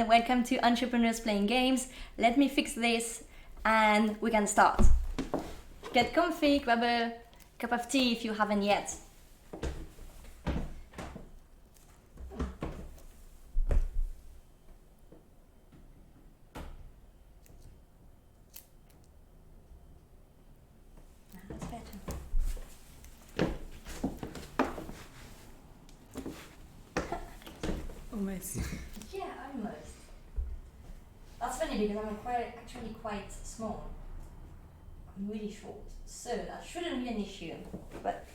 Welcome to Entrepreneurs Playing Games. Let me fix this and we can start. Get comfy, grab a cup of tea if you haven't yet. That's better. Almost. Yeah, almost. That's funny because I'm actually quite small. I'm really short, so that shouldn't be an issue. But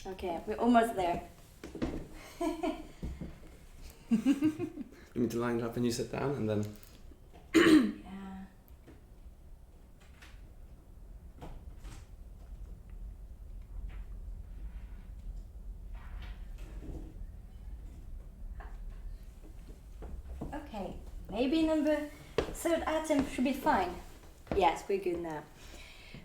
okay, we're almost there. You need to line it up and you sit down and then... Yeah. Okay, maybe third item should be fine. Yes, we're good now.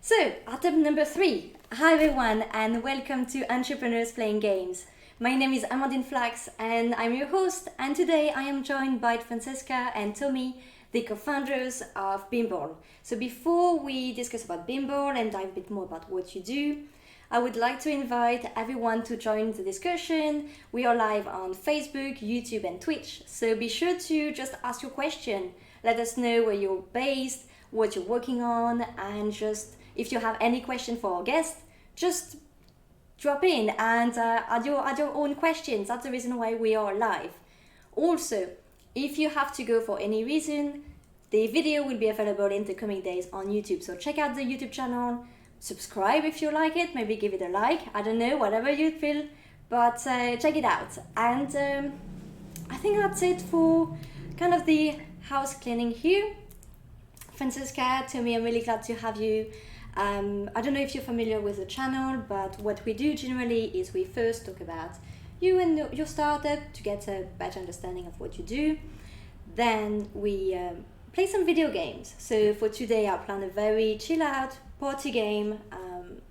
So, item number 3. Hi everyone and welcome to Entrepreneurs Playing Games. My name is Amandine Flachs and I'm your host, and today I am joined by Francesca and Tomi, the co-founders of Bimble. So before we discuss about Bimble and dive a bit more about what you do, I would like to invite everyone to join the discussion. We are live on Facebook, YouTube and Twitch, so be sure to just ask your question. Let us know where you're based, what you're working on, and just if you have any question for our guest, just drop in and add your own questions. That's the reason why we are live. Also, if you have to go for any reason, the video will be available in the coming days on YouTube. So check out the YouTube channel, subscribe if you like it, maybe give it a like, I don't know, whatever you feel, but check it out. And I think that's it for kind of the house cleaning here. Francesca, Tomi, I'm really glad to have you. I don't know if you're familiar with the channel, but what we do generally is we first talk about you and your startup to get a better understanding of what you do. Then we play some video games. So for today I plan a very chill out party game.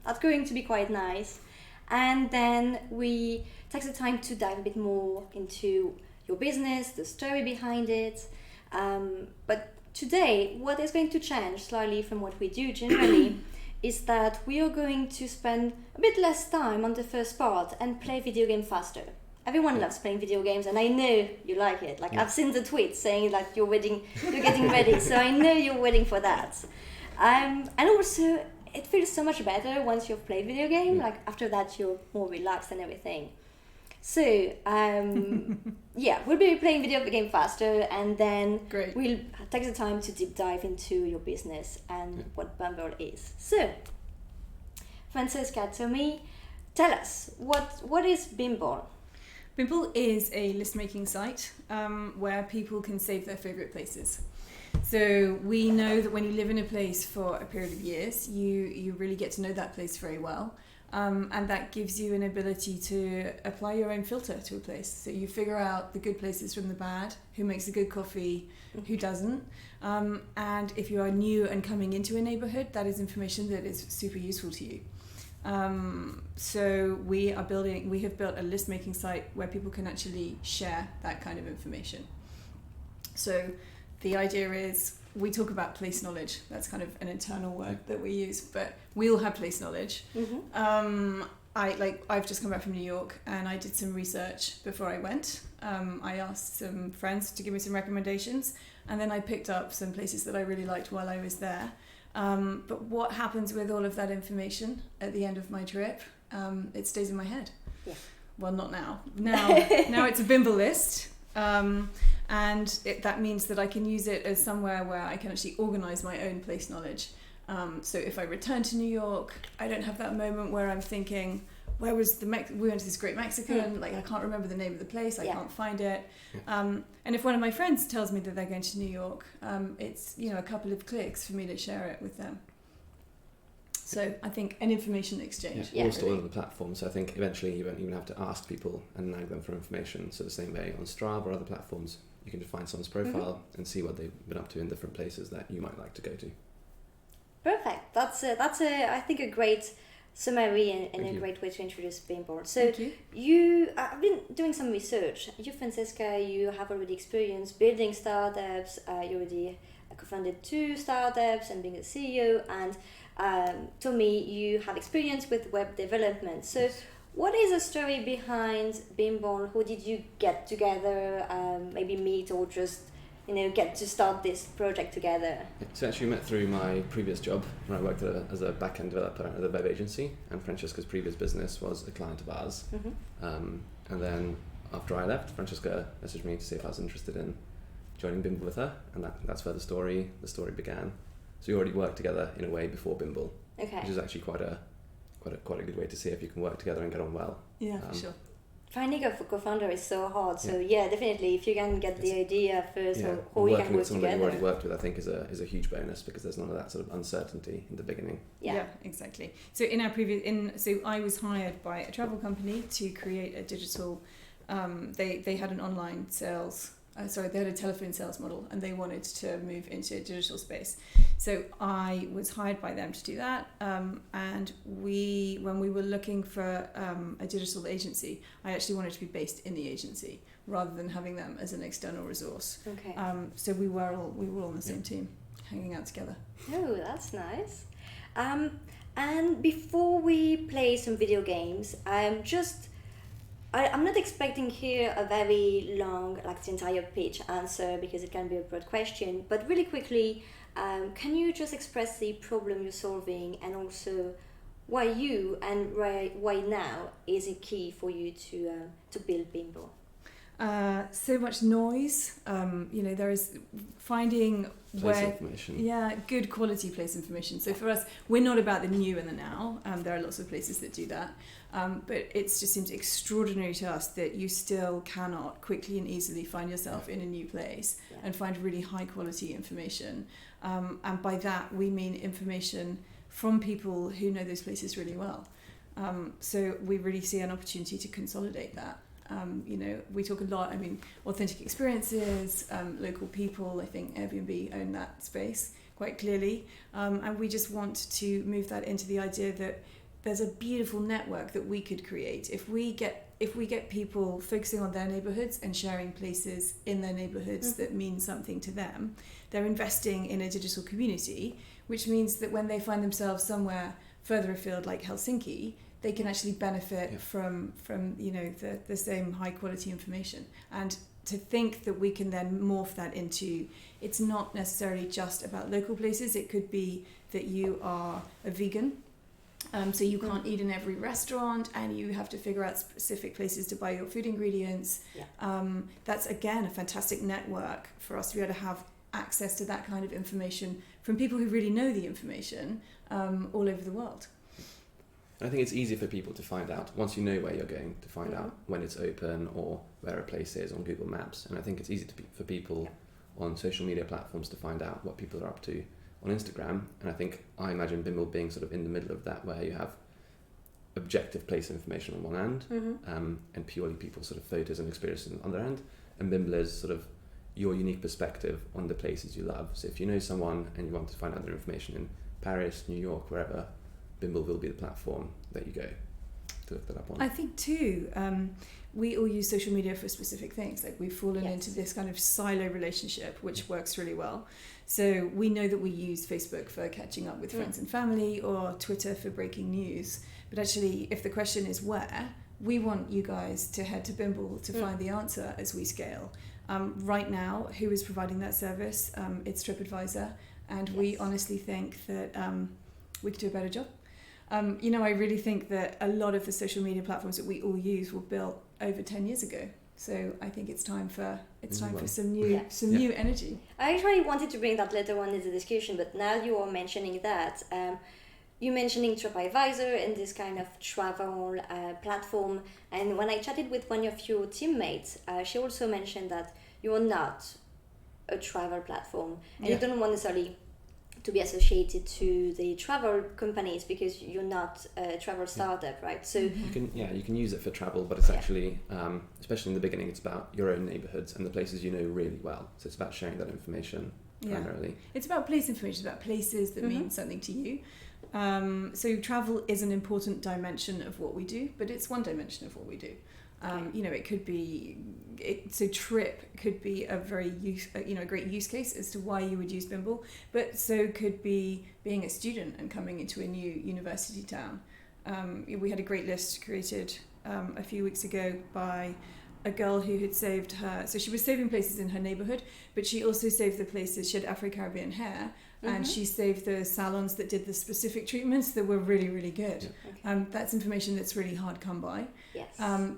That's going to be quite nice. And then we take the time to dive a bit more into your business, the story behind it. But today, what is going to change slightly from what we do generally is that we are going to spend a bit less time on the first part and play video game faster. Everyone loves playing video games, and I know you like it. Like I've seen the tweets saying like you're getting ready, so I know you're waiting for that. And also, it feels so much better once you've played video game. Like after that, you're more relaxed and everything. So, yeah, we'll be playing video game faster, and then we'll take the time to deep dive into your business and what Bumble is. So, Francesca, Tomi, tell us, what is Bimble? Bimble is a list-making site where people can save their favourite places. So we know that when you live in a place for a period of years, you really get to know that place very well. And that gives you an ability to apply your own filter to a place. So you figure out the good places from the bad, who makes a good coffee, who doesn't. And if you are new and coming into a neighborhood, that is information that is super useful to you. So we have built a list making site where people can actually share that kind of information. So the idea is, we talk about place knowledge. That's kind of an internal word that we use, but we all have place knowledge. I've just come back from New York and I did some research before I went. I asked some friends to give me some recommendations, and then I picked up some places that I really liked while I was there. But what happens with all of that information at the end of my trip? It stays in my head. Yeah. Well, not now. Now it's a Bimble list. And that means that I can use it as somewhere where I can actually organise my own place knowledge. So if I return to New York, I don't have that moment where I'm thinking, where was we went to this great Mexican, like I can't remember the name of the place, I can't find it. And if one of my friends tells me that they're going to New York, it's a couple of clicks for me to share it with them. So I think an information exchange. Yeah, also on the platform. So I think eventually you won't even have to ask people and nag them for information. So the same way on Strava or other platforms, you can just find someone's profile and see what they've been up to in different places that you might like to go to. Perfect. That's I think a great summary and Thank a you. great way to introduce Bimble. So Thank you. I've been doing some research. You, Francesca, you have already experience building startups. You already co-founded 2 startups and being a CEO. And Tomi, you have experience with web development. So what is the story behind Bimble? How did you get together? Maybe meet or just get to start this project together? So actually we met through my previous job when I worked as a back-end developer at a web agency, and Francesca's previous business was a client of ours. And then after I left, Francesca messaged me to see if I was interested in joining Bimble with her, and that's where the story began. So we already worked together in a way before Bimble, which is actually quite a good way to see if you can work together and get on well. Yeah, for sure. Finding a co-founder is so hard. So definitely, if you can get the idea first, or you can work with someone that together. you already worked with, I think is a huge bonus, because there's none of that sort of uncertainty in the beginning. Yeah, exactly. So in our so I was hired by a travel company to create a digital. They had an online sales. They had a telephone sales model, and they wanted to move into a digital space. So I was hired by them to do that. And when we were looking for a digital agency, I actually wanted to be based in the agency rather than having them as an external resource. Okay. So we were all on the same team, hanging out together. Oh, that's nice. And before we play some video games, I'm not expecting here a very long, like the entire pitch answer, because it can be a broad question. But really quickly, can you just express the problem you're solving, and also why you and why now is it key for you to build Bimble? So much noise. There is finding Place information. Yeah, good quality place information. So for us, we're not about the new and the now. There are lots of places that do that. But it just seems extraordinary to us that you still cannot quickly and easily find yourself in a new place and find really high quality information. And by that, we mean information from people who know those places really well. So we really see an opportunity to consolidate that. We talk a lot, authentic experiences, local people. I think Airbnb own that space quite clearly. And we just want to move that into the idea that there's a beautiful network that we could create. If we get people focusing on their neighborhoods and sharing places in their neighborhoods that mean something to them, they're investing in a digital community, which means that when they find themselves somewhere further afield like Helsinki, they can actually benefit from the same high quality information. And to think that we can then morph that into, it's not necessarily just about local places. It could be that you are a vegan, so you can't eat in every restaurant, and you have to figure out specific places to buy your food ingredients. That's again a fantastic network for us to be able to have access to that kind of information from people who really know the information all over the world. I think it's easy for people to find out once you know where you're going, to find out when it's open or where a place is on Google Maps. And I think it's easy for people on social media platforms to find out what people are up to on Instagram. And I imagine Bimble being sort of in the middle of that, where you have objective place information on one end and purely people's sort of photos and experiences on the other end. And Bimble is sort of your unique perspective on the places you love. So if you know someone and you want to find out their information in Paris, New York, wherever, Bimble will be the platform that you go to look that up on. I think too, we all use social media for specific things. Like we've fallen into this kind of silo relationship, which works really well. So we know that we use Facebook for catching up with friends and family, or Twitter for breaking news. But actually, if the question is where, we want you guys to head to Bimble to find the answer as we scale. Right now, who is providing that service? It's TripAdvisor. And we honestly think that we could do a better job. I really think that a lot of the social media platforms that we all use were built over 10 years ago. So I think it's time for some new energy. I actually wanted to bring that later on into the discussion, but now you are mentioning that, you mentioning TripAdvisor and this kind of travel platform. And when I chatted with one of your teammates, she also mentioned that you are not a travel platform, and you don't want necessarily to be associated to the travel companies because you're not a travel startup, right? So you can use it for travel, but it's actually, especially in the beginning, it's about your own neighborhoods and the places you know really well. So it's about sharing that information primarily. It's about place information, it's about places that mean something to you. So travel is an important dimension of what we do, but it's one dimension of what we do. It could be, so trip could be a very a great use case as to why you would use Bimble, but so could be being a student and coming into a new university town. We had a great list created a few weeks ago by a girl who had saved her, so she was saving places in her neighbourhood, but she also saved the places, she had Afro-Caribbean hair, and she saved the salons that did the specific treatments that were really, really good. Yeah. Okay. That's information that's really hard come by. Yes.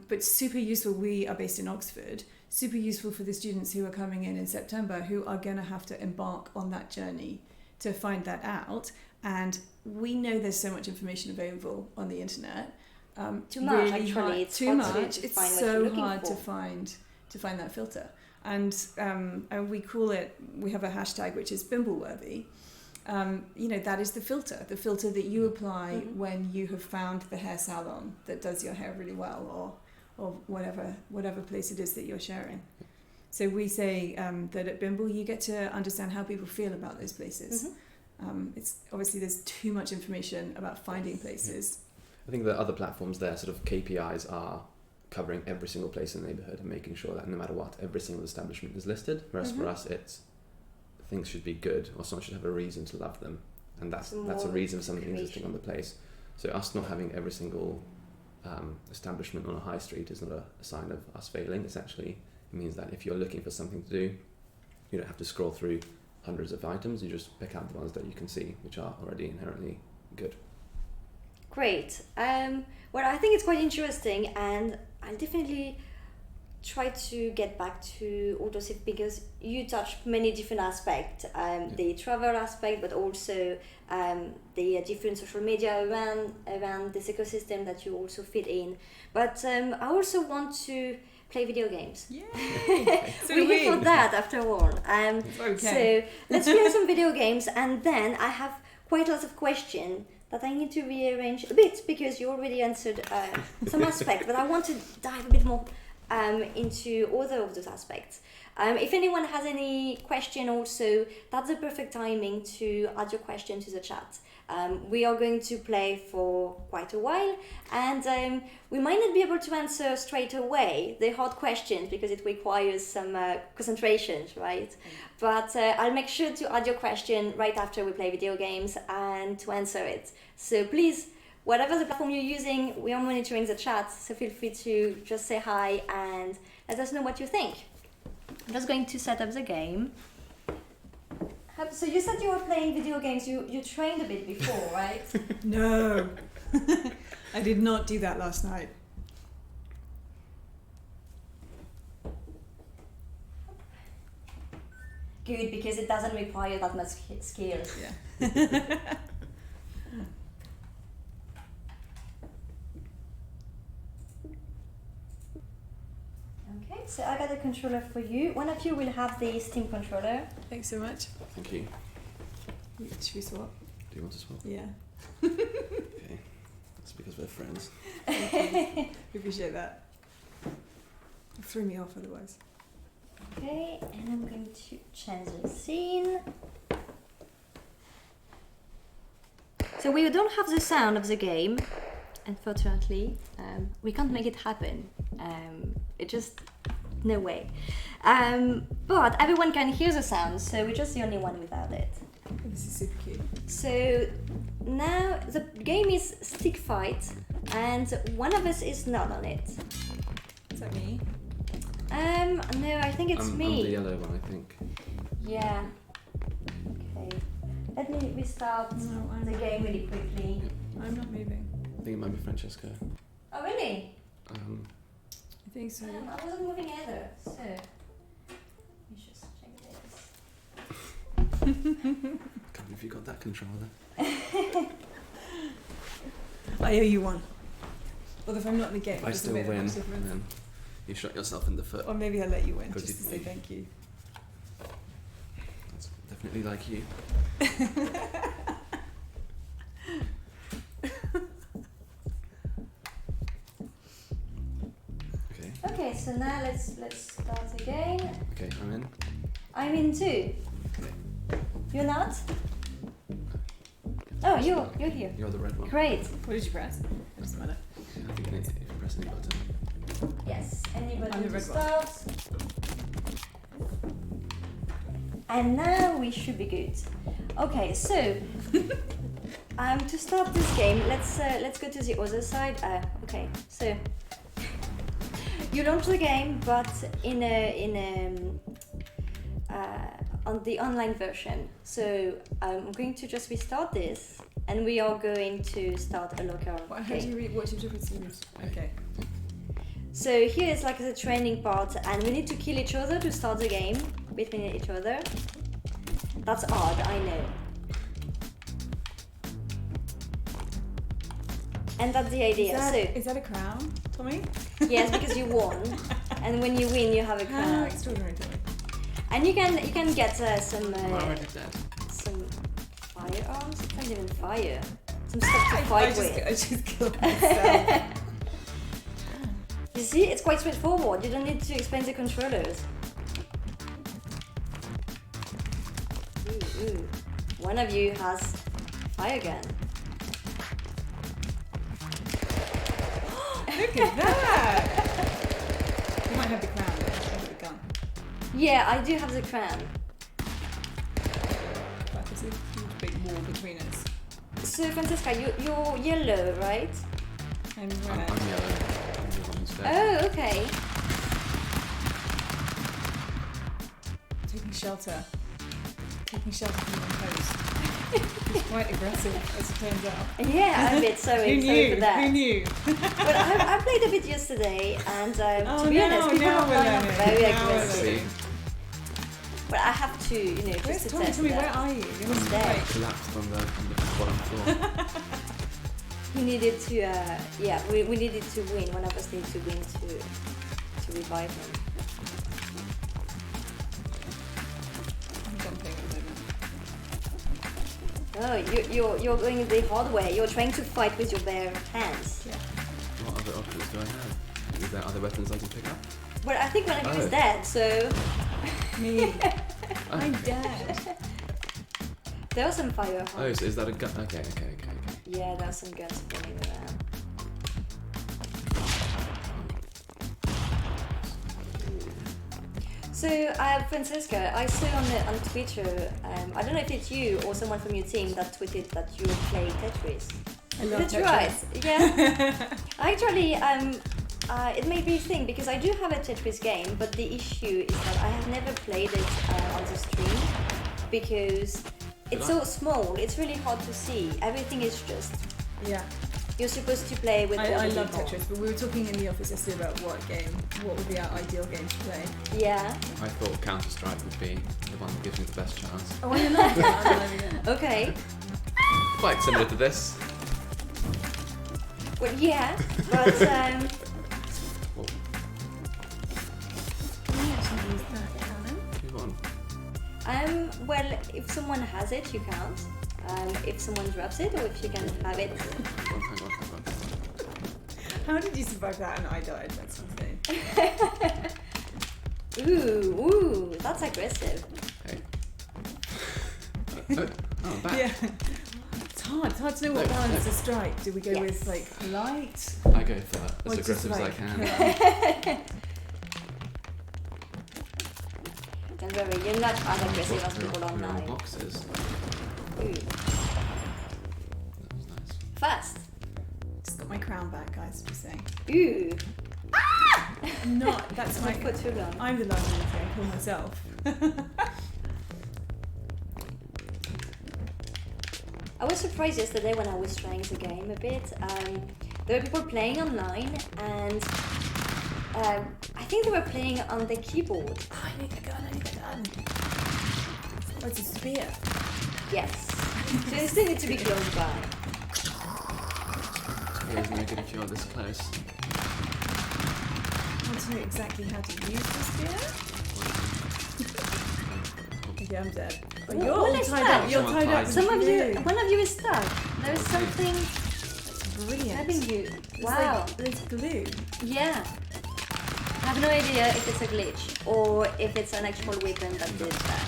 But super useful. We are based in Oxford. Super useful for the students who are coming in September, who are going to have to embark on that journey to find that out. And we know there's so much information available on the internet. Too much, really actually. hard, It's too hard to much. It's find what so you're looking hard for. to find that filter. And we call it, we have a hashtag which is Bimbleworthy. That is the filter that you apply when you have found the hair salon that does your hair really well, or whatever place it is that you're sharing. So we say that at Bimble you get to understand how people feel about those places. It's obviously there's too much information about finding places. I think the other platforms, their sort of KPIs are covering every single place in the neighbourhood and making sure that no matter what, every single establishment is listed. Whereas for us, it's things should be good, or someone should have a reason to love them, and that's a reason for something existing on the place. So us not having every single establishment on a high street is not a sign of us failing. It means that if you're looking for something to do, you don't have to scroll through hundreds of items. You just pick out the ones that you can see, which are already inherently good. Great. Well, I think it's quite interesting, and I'll definitely try to get back to all those, because you touch many different aspects, the travel aspect, but also the different social media around this ecosystem that you also fit in. But I also want to play video games. Yay! We're here for that after all. Okay. So let's play some video games, and then I have quite lots of questions that I need to rearrange a bit, because you already answered some aspects, but I want to dive a bit more into other of those aspects. If anyone has any question also, that's the perfect timing to add your question to the chat. We are going to play for quite a while, and we might not be able to answer straight away the hard questions because it requires some concentration, right? But I'll make sure to add your question right after we play video games and to answer it. So please, whatever the platform you're using, we are monitoring the chat, so feel free to just say hi and let us know what you think. I'm just going to set up the game. So you said you were playing video games, you trained a bit before, right? No, I did not do that last night. Good, because it doesn't require that much skill. Yeah. Okay, so I got a controller for you. One of you will have the Steam controller. Thanks so much. Thank you. Should we swap? Do you want to swap? Yeah. Okay. That's because we're friends. We appreciate that. It threw me off otherwise. Okay, and I'm going to change the scene. So we don't have the sound of the game, unfortunately. We can't make it happen. It just, no way. But everyone can hear the sound, so we're just the only one without it. This is super cute. So now the game is stick fight, and one of us is not on it. Is that me? No, I think it's me. I'm the yellow one, I think. Yeah. Okay. Let me restart the game really quickly. I'm not moving. I think it might be Francesca. Oh, really? I think so. I wasn't moving either, so let me just check this. Can't believe you got that controller. I owe you one. Although if I'm not in the game, I it's still a bit win, of a difference. and then you shot yourself in the foot. Or maybe I'll let you win, 'Cause just to you- say thank you. That's definitely like you. Okay. Okay, so now let's start again. Okay, I'm in. I'm in too. Okay. You're not? Oh, you're here. You're the red one. Great. What did you press? It doesn't matter. I think if you press any button. Yes. Anybody I'm the to red start? And now we should be good. Okay, so to start this game, let's go to the other side. Okay, so you launch the game, but on the online version. So I'm going to just restart this, and we are going to start a local How do you read? What's your difference? Okay. So here is like the training part, and we need to kill each other to start the game between each other. That's odd, I know. And that's the idea. Is that a crown, Tommy? Yes, because you won, and when you win, you have a How crown. extraordinary, Tommy. And you can get some I'm already dead. some firearms. It's not even fire. Some stuff to fight with. I just killed myself. You see, it's quite straightforward. You don't need to explain the controllers. Ooh. One of you has a fire gun. Look at that! You might have the crown, but I have the gun. Yeah, I do have the crown. But there's a huge big wall between us. So, Francesca, you're yellow, right? I'm I'm red. yellow. I'm the one instead. Oh, okay. Taking shelter. Taking shelter from my post. It's quite aggressive, as it turns out. Yeah, I'm a bit sorry for that. Who knew? But I played a bit yesterday, and to be honest, people now we're online are learning. very Now we're aggressive. learning. But I have to, Where's just to Tommy? test Tommy, that. where are you? You're not There. right. Collapsed on the bottom floor. He needed to, we needed to win. One of us needed to win to revive him. I'm jumping at the moment. Oh, you're going the hard way. You're trying to fight with your bare hands. Yeah. What other options do I have? Is there other weapons I can pick up? But I think one of you is Oh. dead, so Me. Oh. I'm dead. there are some firearms. Oh, so is that a gun? Okay. Yeah, there are some guns running around. So, Francesca, I saw on Twitter, I don't know if it's you or someone from your team that tweeted that you play Tetris. I love That's Tetris. right. Yeah. Actually, it made me think because I do have a Tetris game, but the issue is that I have never played it on the stream because it's so small. It's really hard to see. Everything is just. Yeah. You're supposed to play with. I other love people. Tetris, but we were talking in the office yesterday about what would be our ideal game to play. Yeah. I thought Counter-Strike would be the one that gives me the best chance. Oh, I love that. Okay. Quite similar to this. Well, yeah, but Oh, Can you actually use that cannon? who won? well, if someone has it, you can't. If someone drops it, or if you can have it. Hang on. How did you survive that and I died? That's insane. Ooh, that's aggressive. Hey. Oh, I'm back. Yeah. It's hard to know what No, balance no. to strike. Do we go Yes. with like light? I go for Or as just aggressive as I like can. Don't worry, you're not as aggressive as people We're on online. boxes. Ooh, That was nice. fast. Just got my crown back, guys. Just saying. Ooh, Not. That's my. not for too long. I'm the liability. I kill myself. I was surprised yesterday when I was trying the game a bit. There were people playing online, and I think they were playing on the keyboard. Oh, I need the gun. Oh, it's a spear. Yes. So you still need to be close by. It's no good if you're this close. I want to know exactly how to use the spear. Okay, I'm dead. Oh, What- you're what all is tied that? up. You're Someone tied up. tied Some of you, glue. one of you is stuck. There is something Brilliant. having you. It's Wow. like, there's glue. Yeah. I have no idea if it's a glitch or if it's an actual weapon that did that.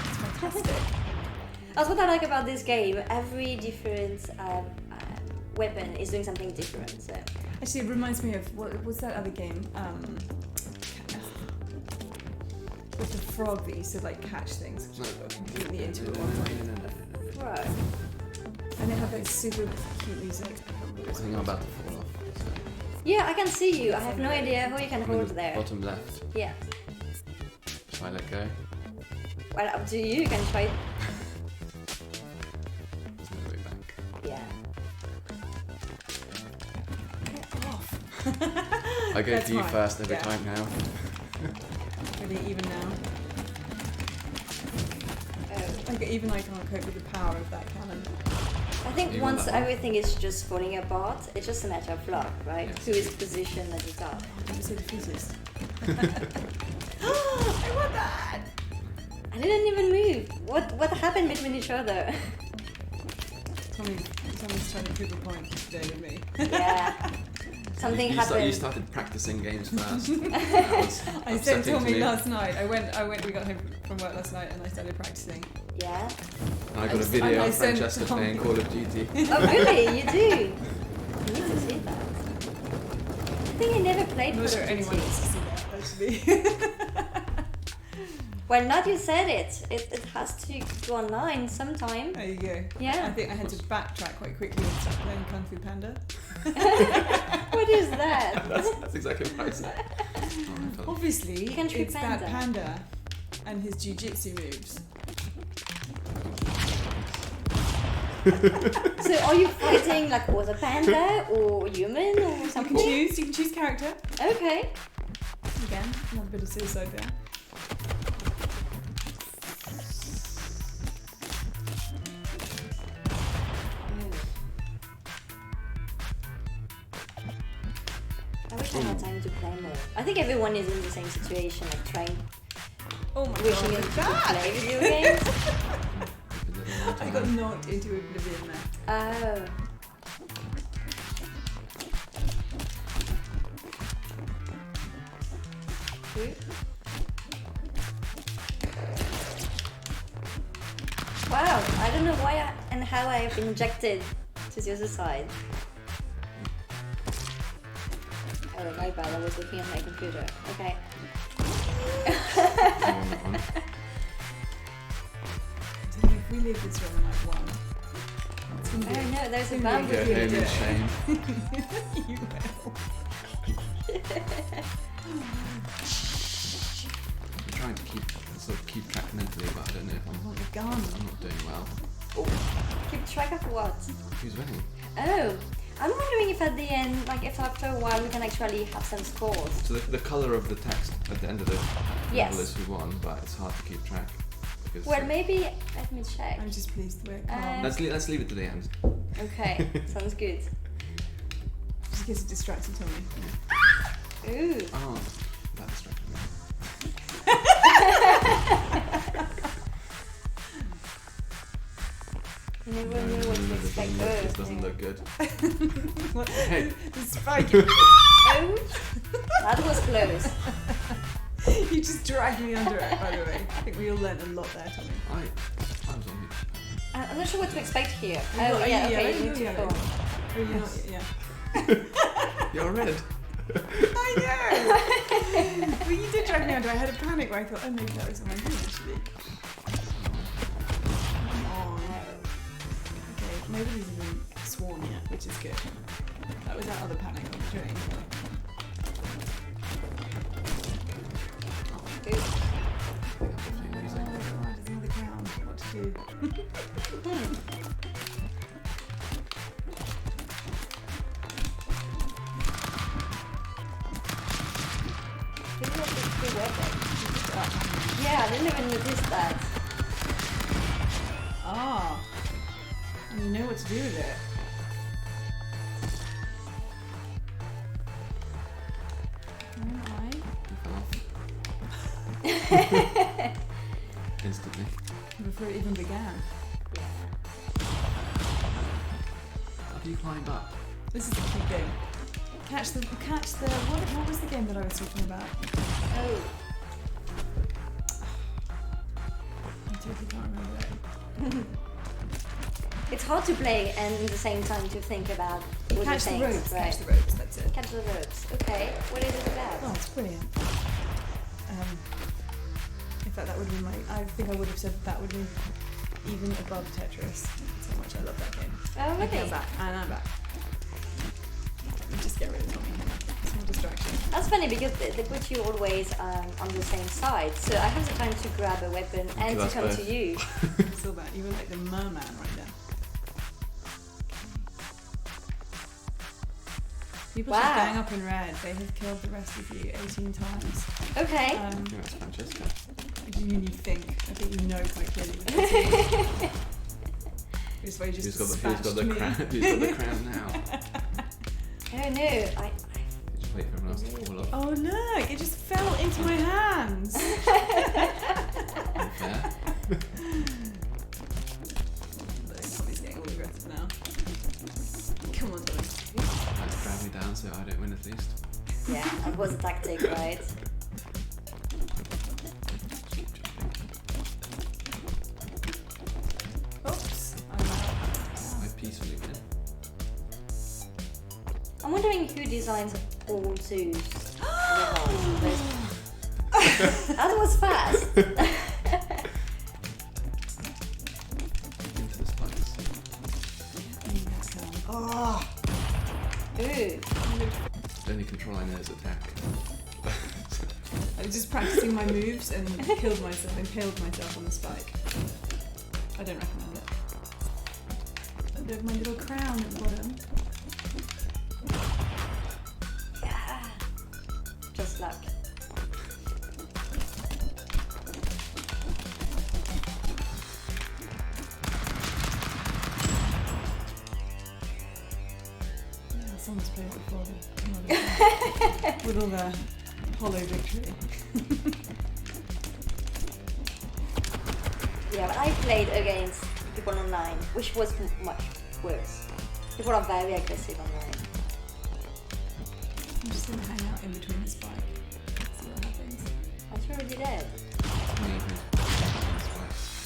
It's fantastic. That's what I like about this game. Every different weapon is doing something different. So. Actually, it reminds me of what's that other game? With the frog that used to like catch things, which I completely into it one point. Right. And it had that super cute music. I think I'm about to fall off. So. Yeah, I can see you. I have no idea how you can hold there. Bottom left. Yeah. If I let go, Well, up to you. You can try. there's no way back. Yeah. Get off. I go That's to you fine. first every Yeah. time now. Really, even now. Like, even I can't cope with the power of that cannon. I think Even once that one? everything is just falling apart, it's just a matter of luck, right? Yes. Who is positioned at the top. Never see the pieces. I want that! I didn't even move. What happened between each other? Tommy's trying to prove a point today with me. Yeah. Something you happened. started practicing games first. I sent Tommy last night. I went. We got home from work last night, and I started practicing. Yeah. And I got a I video I of sent Francesca Tom- playing Call of Duty. Oh really? You do? You need to see that. I think I never played I'm Call not sure of anyone Duty. needs to see that, actually. Well, now you said it. It has to go online sometime. There you go. Yeah. I think I had to backtrack quite quickly and start playing Kung Fu Panda. What is that? That's exactly what I said. Oh, I felt- Obviously, Kung Fu it's that Panda. panda and his jiu-jitsu moves. So are you fighting like with a panda or human or You can something? choose. You can choose character. Okay. Again, another bit of suicide there. I wish I had time to play more. I think everyone is in the same situation, like trying, Oh my wishing god! to play video games. I got knocked into oblivion there. Oh. Wow, I don't know why and how I have injected to the other side. Oh, my bad, I was looking at my computer. Okay. So if we leave this room like one, it's gonna be Oh no, there's a Go bamboo Go home here. in shame. you will. I'm trying to keep track mentally, but I don't know if I I'm want the gun. not doing well. Keep track of what? Who's winning? Oh, I'm wondering if at the end, like if after a while we can actually have some scores. So the colour of the text at the end of the Yes. level is who won, but it's hard to keep track. Because Well, maybe, let me check. I'm just pleased the way it comes. let's leave it to the end. Okay, sounds good. Just gets distracted, Tommy. Ooh. Oh, that distracted me. You never know what to expect. This doesn't look good. What? Hey. The spike. Ouch. That was close. You just dragged me under it, by the way. I think we all learnt a lot there, Tommy. I was on mute. I'm not sure what to expect here. Oh, Oh, are yeah, you okay, yellow? you need to You're go. yellow. Oh, you're not, yeah. You're red. I know! Well, you did drag me under. I had a panic where I thought, oh, maybe that was on my hand, actually. Come on. Okay, nobody's even sworn yet, which is good. That was that other panic on the train. Good. I think I'm definitely losing. Oh, God, it's another crown. What to do? This was a good weapon. Yeah, I didn't even notice that. Ah. And you know what to do with it. You fell off. Instantly. Before it even began. How do you climb up? This is a cute game. Catch the what was the game that I was talking about? Oh. I totally can't remember it. It's hard to play and at the same time to think about all Catch the the things. ropes, Right. catch the ropes, that's it. Catch the ropes. Okay. What is it about? Oh, it's brilliant. In fact, that would be I think I would have said that would be even above Tetris. That's how much I love that game. Oh, really? Okay, I'm back, and I'm back. Let me just get rid of Tommy. Small distraction. That's funny because they put you always on the same side, so I have the time to grab a weapon and to come to you. So bad. You were like the merman right there. People should gang up in red. They have killed the rest of you 18 times. Okay. I think that's Francesca. You think. I think you know quite clearly. This way you just Who's got the crown? Who's got the crown now? Oh no, Just wait for everyone else to fall off. Oh look, it just fell into my hands. Unfair. Tommy's getting all aggressive now. Come on, Tommy. Let's drag me down so I don't win at least. Yeah, that was a tactic, right? Oops, I'm out. I peacefully win. I'm wondering who designs all twos. That was fast. Into the spikes. Oh. Ooh. The only control I know is attack. I was just practicing my moves and impaled myself on the spike. I don't recommend it. Look, my little crown at the bottom. Yeah. Just luck. Yeah, someone's played it before. With all their hollow victory. Yeah, but I played against people online, which was much worse. People are very aggressive online. I'm just gonna hang out in between the spike. See what happens. I'm sure already dead. Me, who's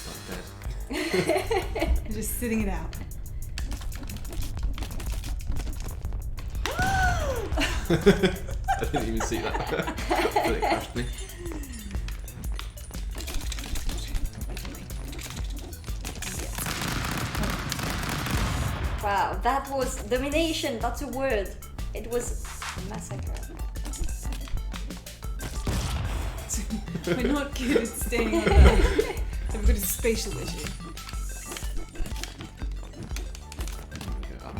not dead. I'm just sitting it out. I didn't even see that. But it crushed me. Wow, that was domination, that's a word. It was a massacre. We're not good at staying on that. I've got a spatial issue. Go up.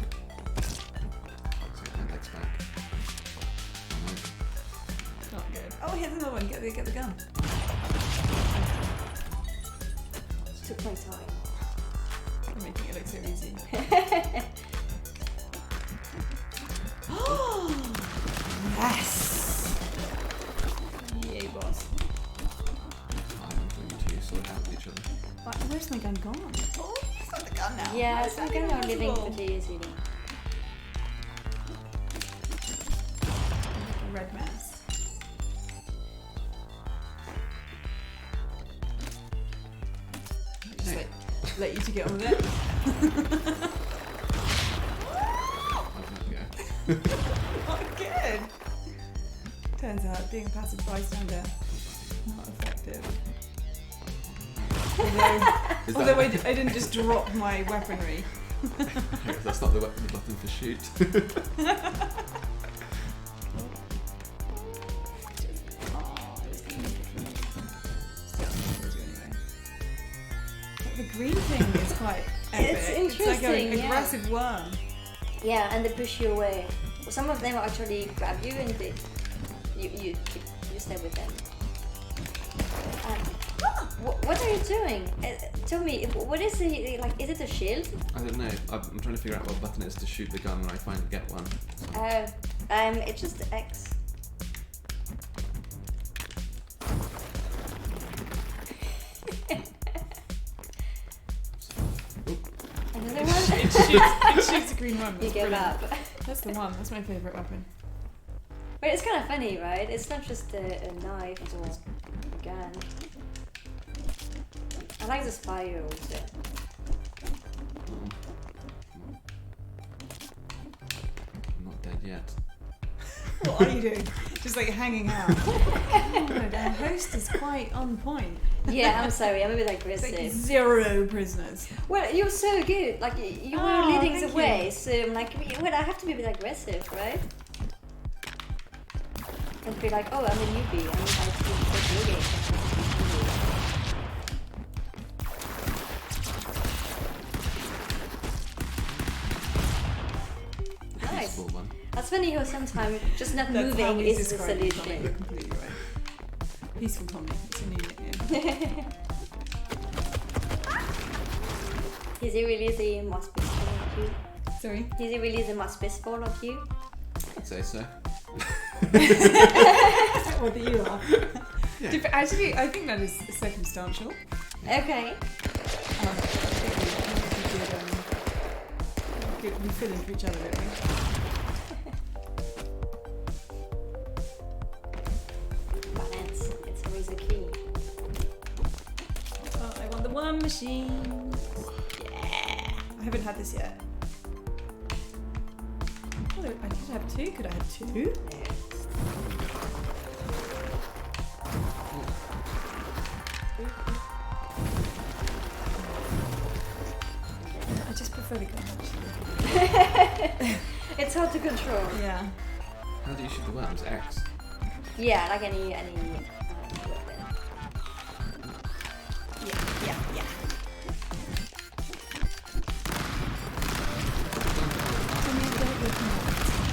So hand legs back. Not good. Oh, here's another one. Get the gun. Took my time. You're making it look so easy. Yes! Yay, boss. You two sort out with each other. Where's my gun gone? Oh, it's got the gun now. Yeah, How is so that we're even not living possible? pretty easily. Like a red mouse. Just let you two get on with it. Not good. Turns out being a passive bystander not effective. Although I didn't just drop my weaponry. That's not the button to shoot. The green thing is quite epic. It's It's like interesting, an yeah. aggressive worm. Yeah, and they push you away. Some of them actually grab you and you stay with them. What are you doing? Tell me, what is it like? Is it a shield? I don't know. I'm trying to figure out what button it is to shoot the gun when I finally get one. It's just X. Another one? It shoots a green worm. You That's give brilliant. up. That's the one. That's my favourite weapon. But it's kind of funny, right? It's not just a knife or a gun. I like the spire also. yet. What are you doing? Just like hanging out. God, our host is quite on point. Yeah, I'm sorry, I'm a bit It's aggressive. like 0 prisoners. Well, you're so good. Like you were Oh, leading the thank way, you. so I'm like, well, I have to be a bit aggressive, right? And be like, oh, I'm a newbie. I need to take your game. Nice. Peaceful one. That's funny how sometimes just not That's how moving we is the describe Tommy. solution. You're completely right. Peaceful Tommy. It's a new nickname. Is he really the most peaceful of you? Sorry? Is he really the most peaceful of you? I'd say so. What do you are? Yeah. Actually, I think that is circumstantial. Okay. I think we fill in for each other, don't we? Balance. It's always a key. Oh, I want the one machine. Yeah. I haven't had this yet. Oh, I could have 2. Could I have 2? I just prefer the gun, actually. It's hard to control. Yeah. How do you shoot the worms? X. Yeah, like any weapon. Yeah.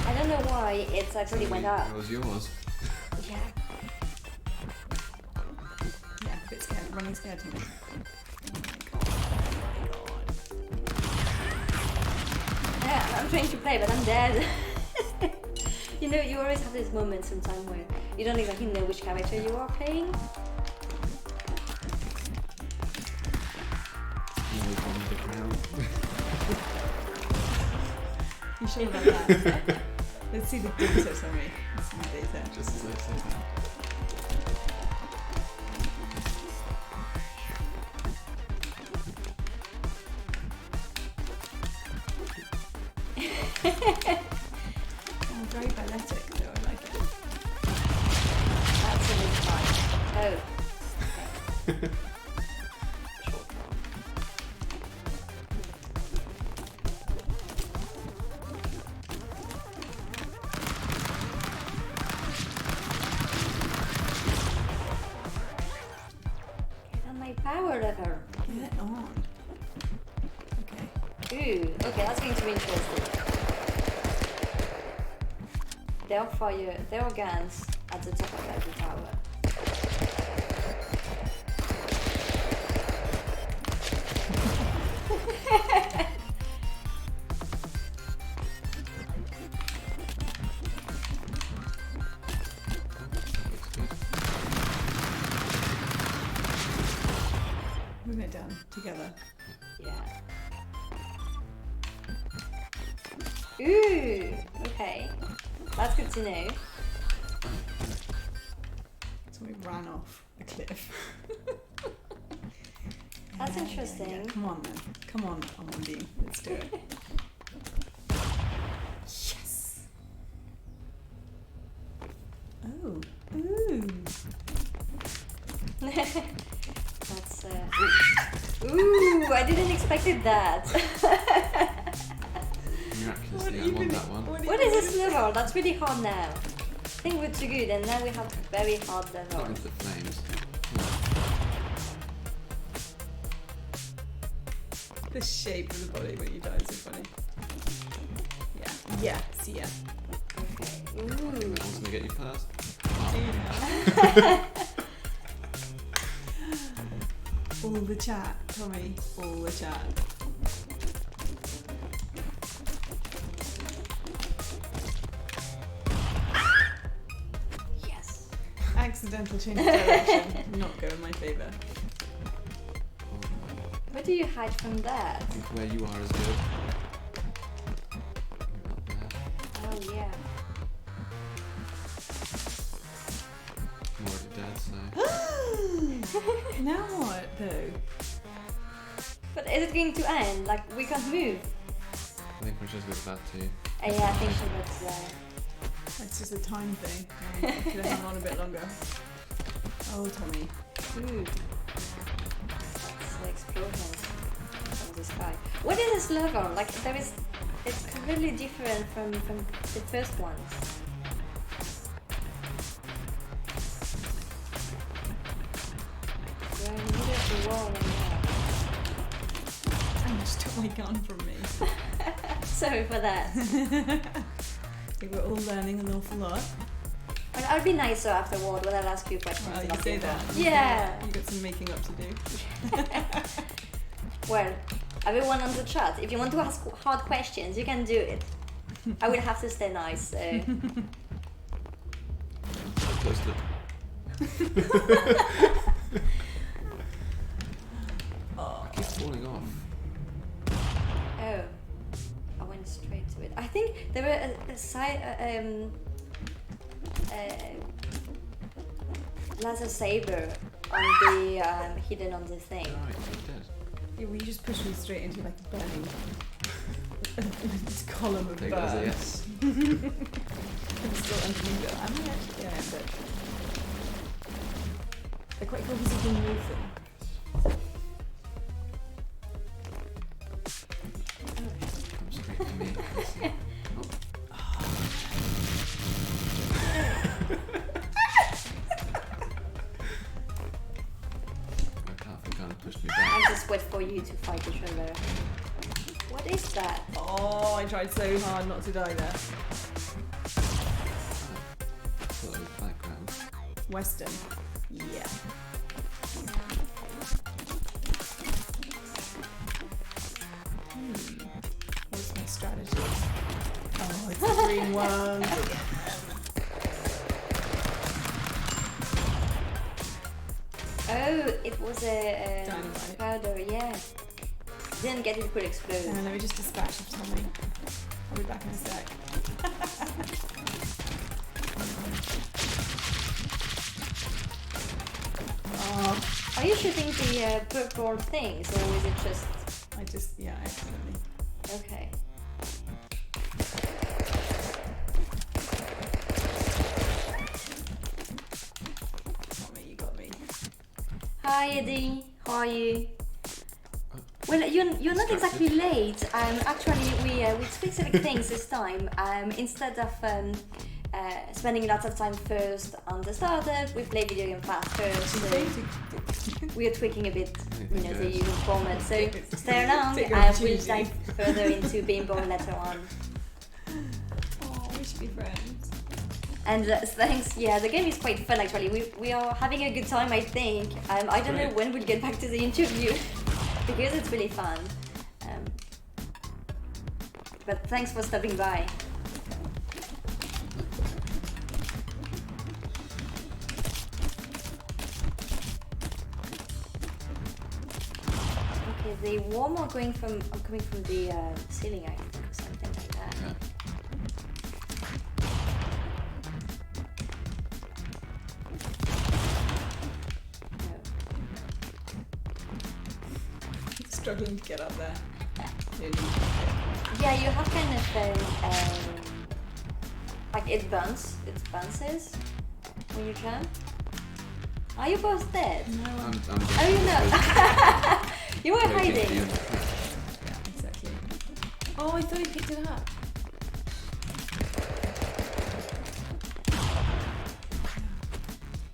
I don't know why it's actually went up. It was yours. Yeah. Yeah, a bit scared. Running scared to me. Yeah, I'm trying to play, but I'm dead. You know, you always have this moment sometimes where you don't exactly know which character you are playing. Always wanted the crown. You sure about that? Let's see the data, sorry. Let's see the data. Just as I said that. Oh, very balletic, though. I like it. That's a bit fun. Oh. Okay. Short one. Get on my power level. Get on. Okay. Ooh, okay, that's going to be interesting. There are guns at the top of every tower. Moving it down together. Yeah. Ooh, okay. That's good to know. So we ran off the cliff. That's Yeah, interesting. yeah. Come on, then. Come on, Amandine. Let's do it. Yes. Oh. Ooh. That's ooh, I didn't expect that. Miraculously, I won that one. What is this level? That's really hard now. I think we're too good, and now we have very hard Not level. into the flames. The shape of the body when you die is so funny. Yeah. Yeah. See ya. Okay. Ooh. That one's gonna get you past. All the chat, Tommy. All the chat. Yes. Accidental change of direction. Not go in my favour. Where do you hide from that? I think where you are is good. Up there. Oh yeah. I'm already dead, so. Now what, though? But is it going to end? Like we can't move. I think Francesca's about to. Yeah, I think she was It's just a time thing. I could have hung on a bit longer. Oh, Tommy. Ooh. That's the explosion from the sky. What is this logo? Like, it's completely different from the first ones. We're in the middle of the wall right And you just took my gun from me. now. Sorry for that. I think we're all learning an awful lot. But I'll be nicer afterward when I'll ask you questions. Well, you about say Bimble. that. Yeah. You've got some making up to do. Well, everyone on the chat, if you want to ask hard questions, you can do it. I will have to stay nice, so. Close to Oh. it keeps falling off. Oh, I went straight to it. I think there were a side laser saber on the hidden on the thing. Right, you're dead. Yeah, well, you just pushed me straight into like a burning this column of Take that as a burn. yes. I'm still underneath it. I'm actually, yeah, but they're quite cool because you can move them. Come straight to me. My powerful gun pushed me I back. just wait for you to fight each other. What is that? Oh, I tried so hard not to die there. Sort of background. Western. Yeah. What's my strategy? Oh, it's the green one. Oh, it was a Dynamite. powder, yeah. Didn't get it, could explode. Let me just dispatch of something. I'll be back in a sec. Oh, Are you shooting the purple things, or is it just... yeah, accidentally. Okay. Got me, you got me. Hi Eddie, how are you? Well, you're not exactly late. Actually, we tweaked some things this time. Instead of spending lots of time first on the startup, we play video game fast first. So we are tweaking a bit, the usual format. So stay along. Take We'll opportunity. dive further into Bimble later on. Oh, we should be friends. And thanks. Yeah, the game is quite fun actually. We are having a good time. I think. I don't know Great. when we'll get back to the interview. Because it's really fun. But thanks for stopping by. Okay, the worm are coming from the ceiling, I think, or something like that. Yeah. Struggling to get up there. Yeah, you have kind of like it bounces when you jump. Are you both dead? No, I'm Oh, you know. You were hiding. yeah, exactly. Oh, I thought you picked it up.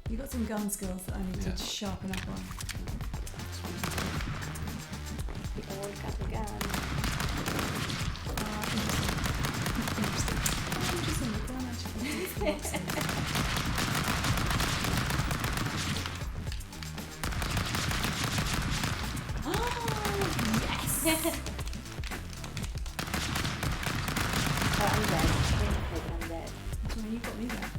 You got some gun skills that I need Yeah. to sharpen up on. We all got a gun. Interesting. Interesting. The gun actually is the boxing. Oh, I'm dead. I'm dead. That's why you got me there.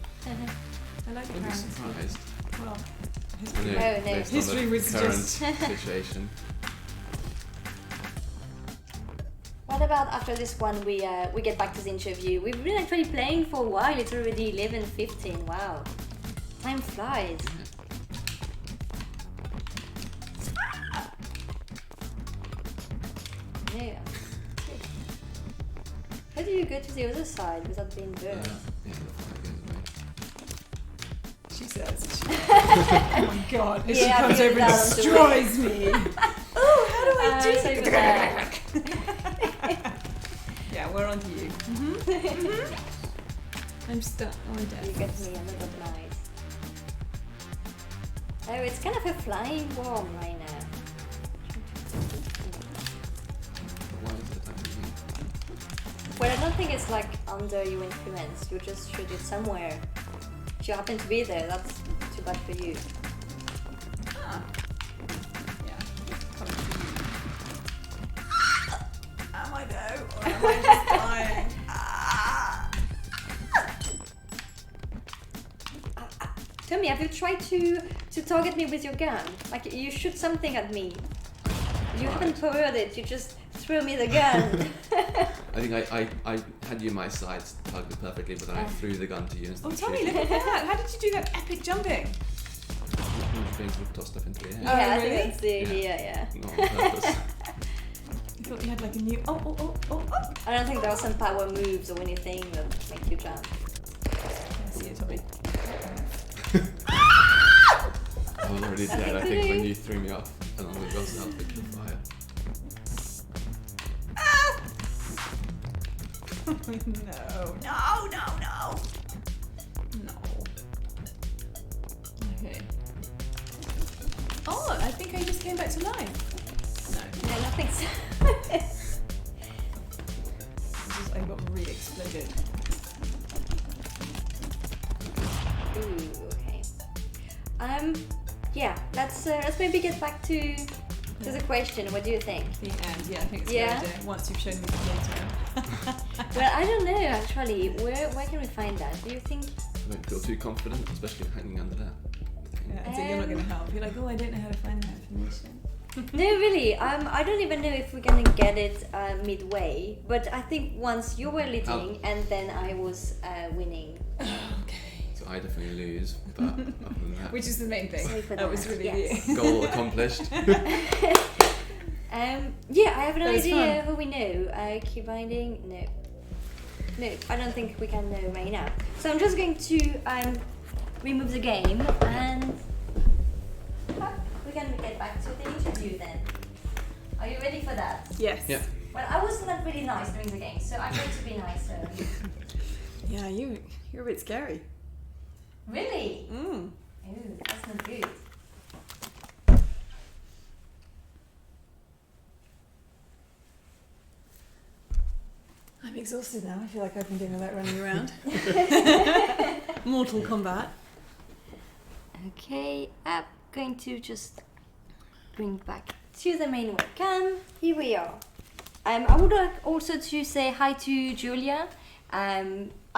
I like the I'd be parents. surprised. Well, I history. know, Oh, no. based History on the was current just- situation. What about after this one we get back to the interview? We've been actually playing for a while. It's already 11:15. Wow, time flies. Yeah. How do you go to the other side without being Yeah, burned? the fire goes away. She says. Oh my god! If Yeah, she I comes figured over it and out on the destroys me. Oh, how do I do So for that. Yeah, we're on to you. I'm stuck on You death. get me, I'm not nice. Oh, it's kind of a flying worm right now. Why is it attacking me? Well, I don't think it's like under your influence. You just shoot it somewhere. If you happen to be there, that's too bad for you. Ah. Yeah, coming to you. Am I though? Or am I just dying? Tomi, have you tried to target me with your gun? Like, you shoot something at me. You haven't powered it, you just threw me the gun. I think I had you in my sights targeted perfectly, but then I threw the gun to you instead Oh, of Tommy, shooting. look at that! How did you do that epic jumping? Being sort of tossed up into the air. Yeah, I really? think that's the idea, yeah. Not on purpose. I thought you had like a new. Oh! I don't think there are some power moves or anything that make you jump. I see it, Tommy. I was already dead, I think, when you threw me off along with Ross out with the fire. No. Okay. Oh, I think I just came back to life. No. No, nothing so. I got re-exploded. Ooh, okay. Yeah, let's maybe get back to the question. What do you think? The end. Yeah, I think it's Yeah. a good idea. Once you've shown me the data. Well, I don't know actually. Where can we find that? Do you think? I don't feel too confident, especially hanging under that. Yeah, so you're not going to help. You're like, oh, I don't know how to find that information. No, really. I don't even know if we're gonna get it midway. But I think once you were leading and then I was winning. Okay. So I definitely lose, but other than that, Which is the main thing. Sorry for That was that, really yes. the goal accomplished. Yeah, I have no That was idea fun. who we know. Keep binding. No, I don't think we can know right now. So I'm just going to remove the game and we can get back to the interview then. Are you ready for that? Yes. Yeah. Well, I was not really nice during the game, so I'm going to be nicer. Yeah, you're a bit scary. Really? Mm. Ooh, that's not good. I'm exhausted now. I feel like I've been doing all that running around. Mortal Kombat. Okay, I'm going to just bring back to the main webcam. Here we are. I would like also to say hi to Julia.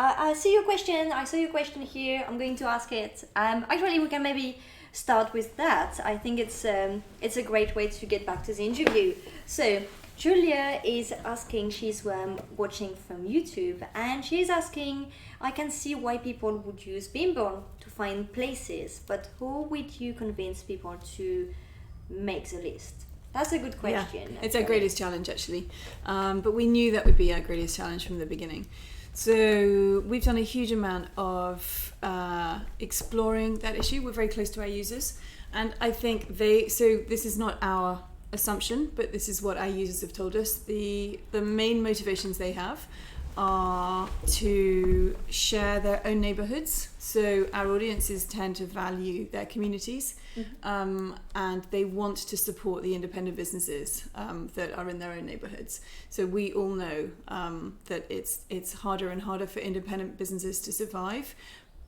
I see your question. I saw your question here. I'm going to ask it. Actually, we can maybe start with that. I think it's a great way to get back to the interview. So Julia is asking. She's watching from YouTube, and she's asking. I can see why people would use Bimble to find places, but how would you convince people to make the list? That's a good question. Yeah, it's our greatest challenge actually. But we knew that would be our greatest challenge from the beginning. So we've done a huge amount of exploring that issue. We're very close to our users, and I think so this is not our assumption, but this is what our users have told us. The main motivations they have are to share their own neighborhoods. So our audiences tend to value their communities, and they want to support the independent businesses that are in their own neighborhoods. So we all know that it's harder and harder for independent businesses to survive,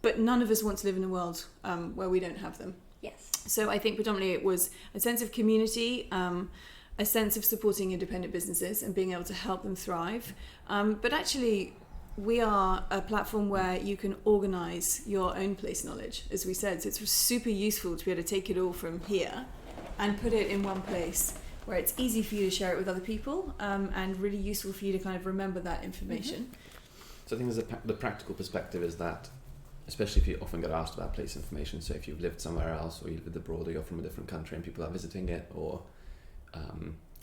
but none of us want to live in a world where we don't have them. Yes. So I think predominantly it was a sense of community, a sense of supporting independent businesses and being able to help them thrive. But actually, we are a platform where you can organise your own place knowledge, as we said. So it's super useful to be able to take it all from here and put it in one place where it's easy for you to share it with other people, and really useful for you to kind of remember that information. So I think the practical perspective is that, especially if you often get asked about place information, so if you've lived somewhere else or you've lived abroad or you're from a different country and people are visiting it or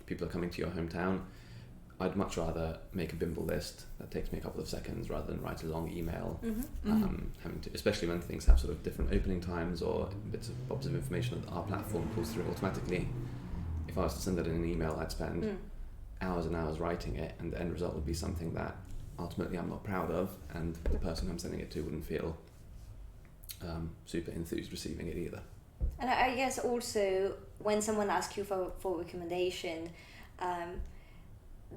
people are coming to your hometown, I'd much rather make a Bimble list that takes me a couple of seconds rather than write a long email, having to, especially when things have sort of different opening times or bits of bobs of information that our platform pulls through automatically. If I was to send that in an email, I'd spend hours and hours writing it, and the end result would be something that ultimately I'm not proud of, and the person I'm sending it to wouldn't feel super enthused receiving it either. And I guess also when someone asks you for recommendation,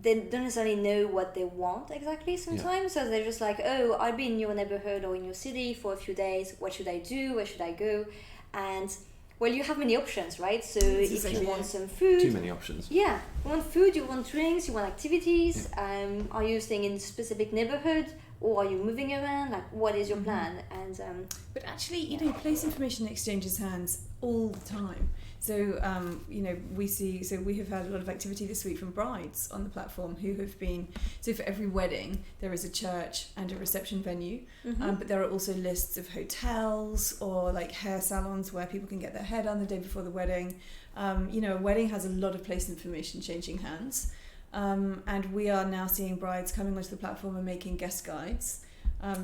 they don't necessarily know what they want exactly sometimes. So they're just like, oh, I'll be in your neighborhood or in your city for a few days. What should I do? Where should I go? And well, you have many options, right? So if you want some food... Too many options. Yeah. You want food, you want drinks, you want activities. Are you staying in a specific neighborhood? Or are you moving around? Like, what is your plan? And but actually, you know, place information exchanges hands all the time. So, you know, we have had a lot of activity this week from brides on the platform who have been, so for every wedding, there is a church and a reception venue, but there are also lists of hotels or like hair salons where people can get their hair done the day before the wedding. You know, a wedding has a lot of place information changing hands. And we are now seeing brides coming onto the platform and making guest guides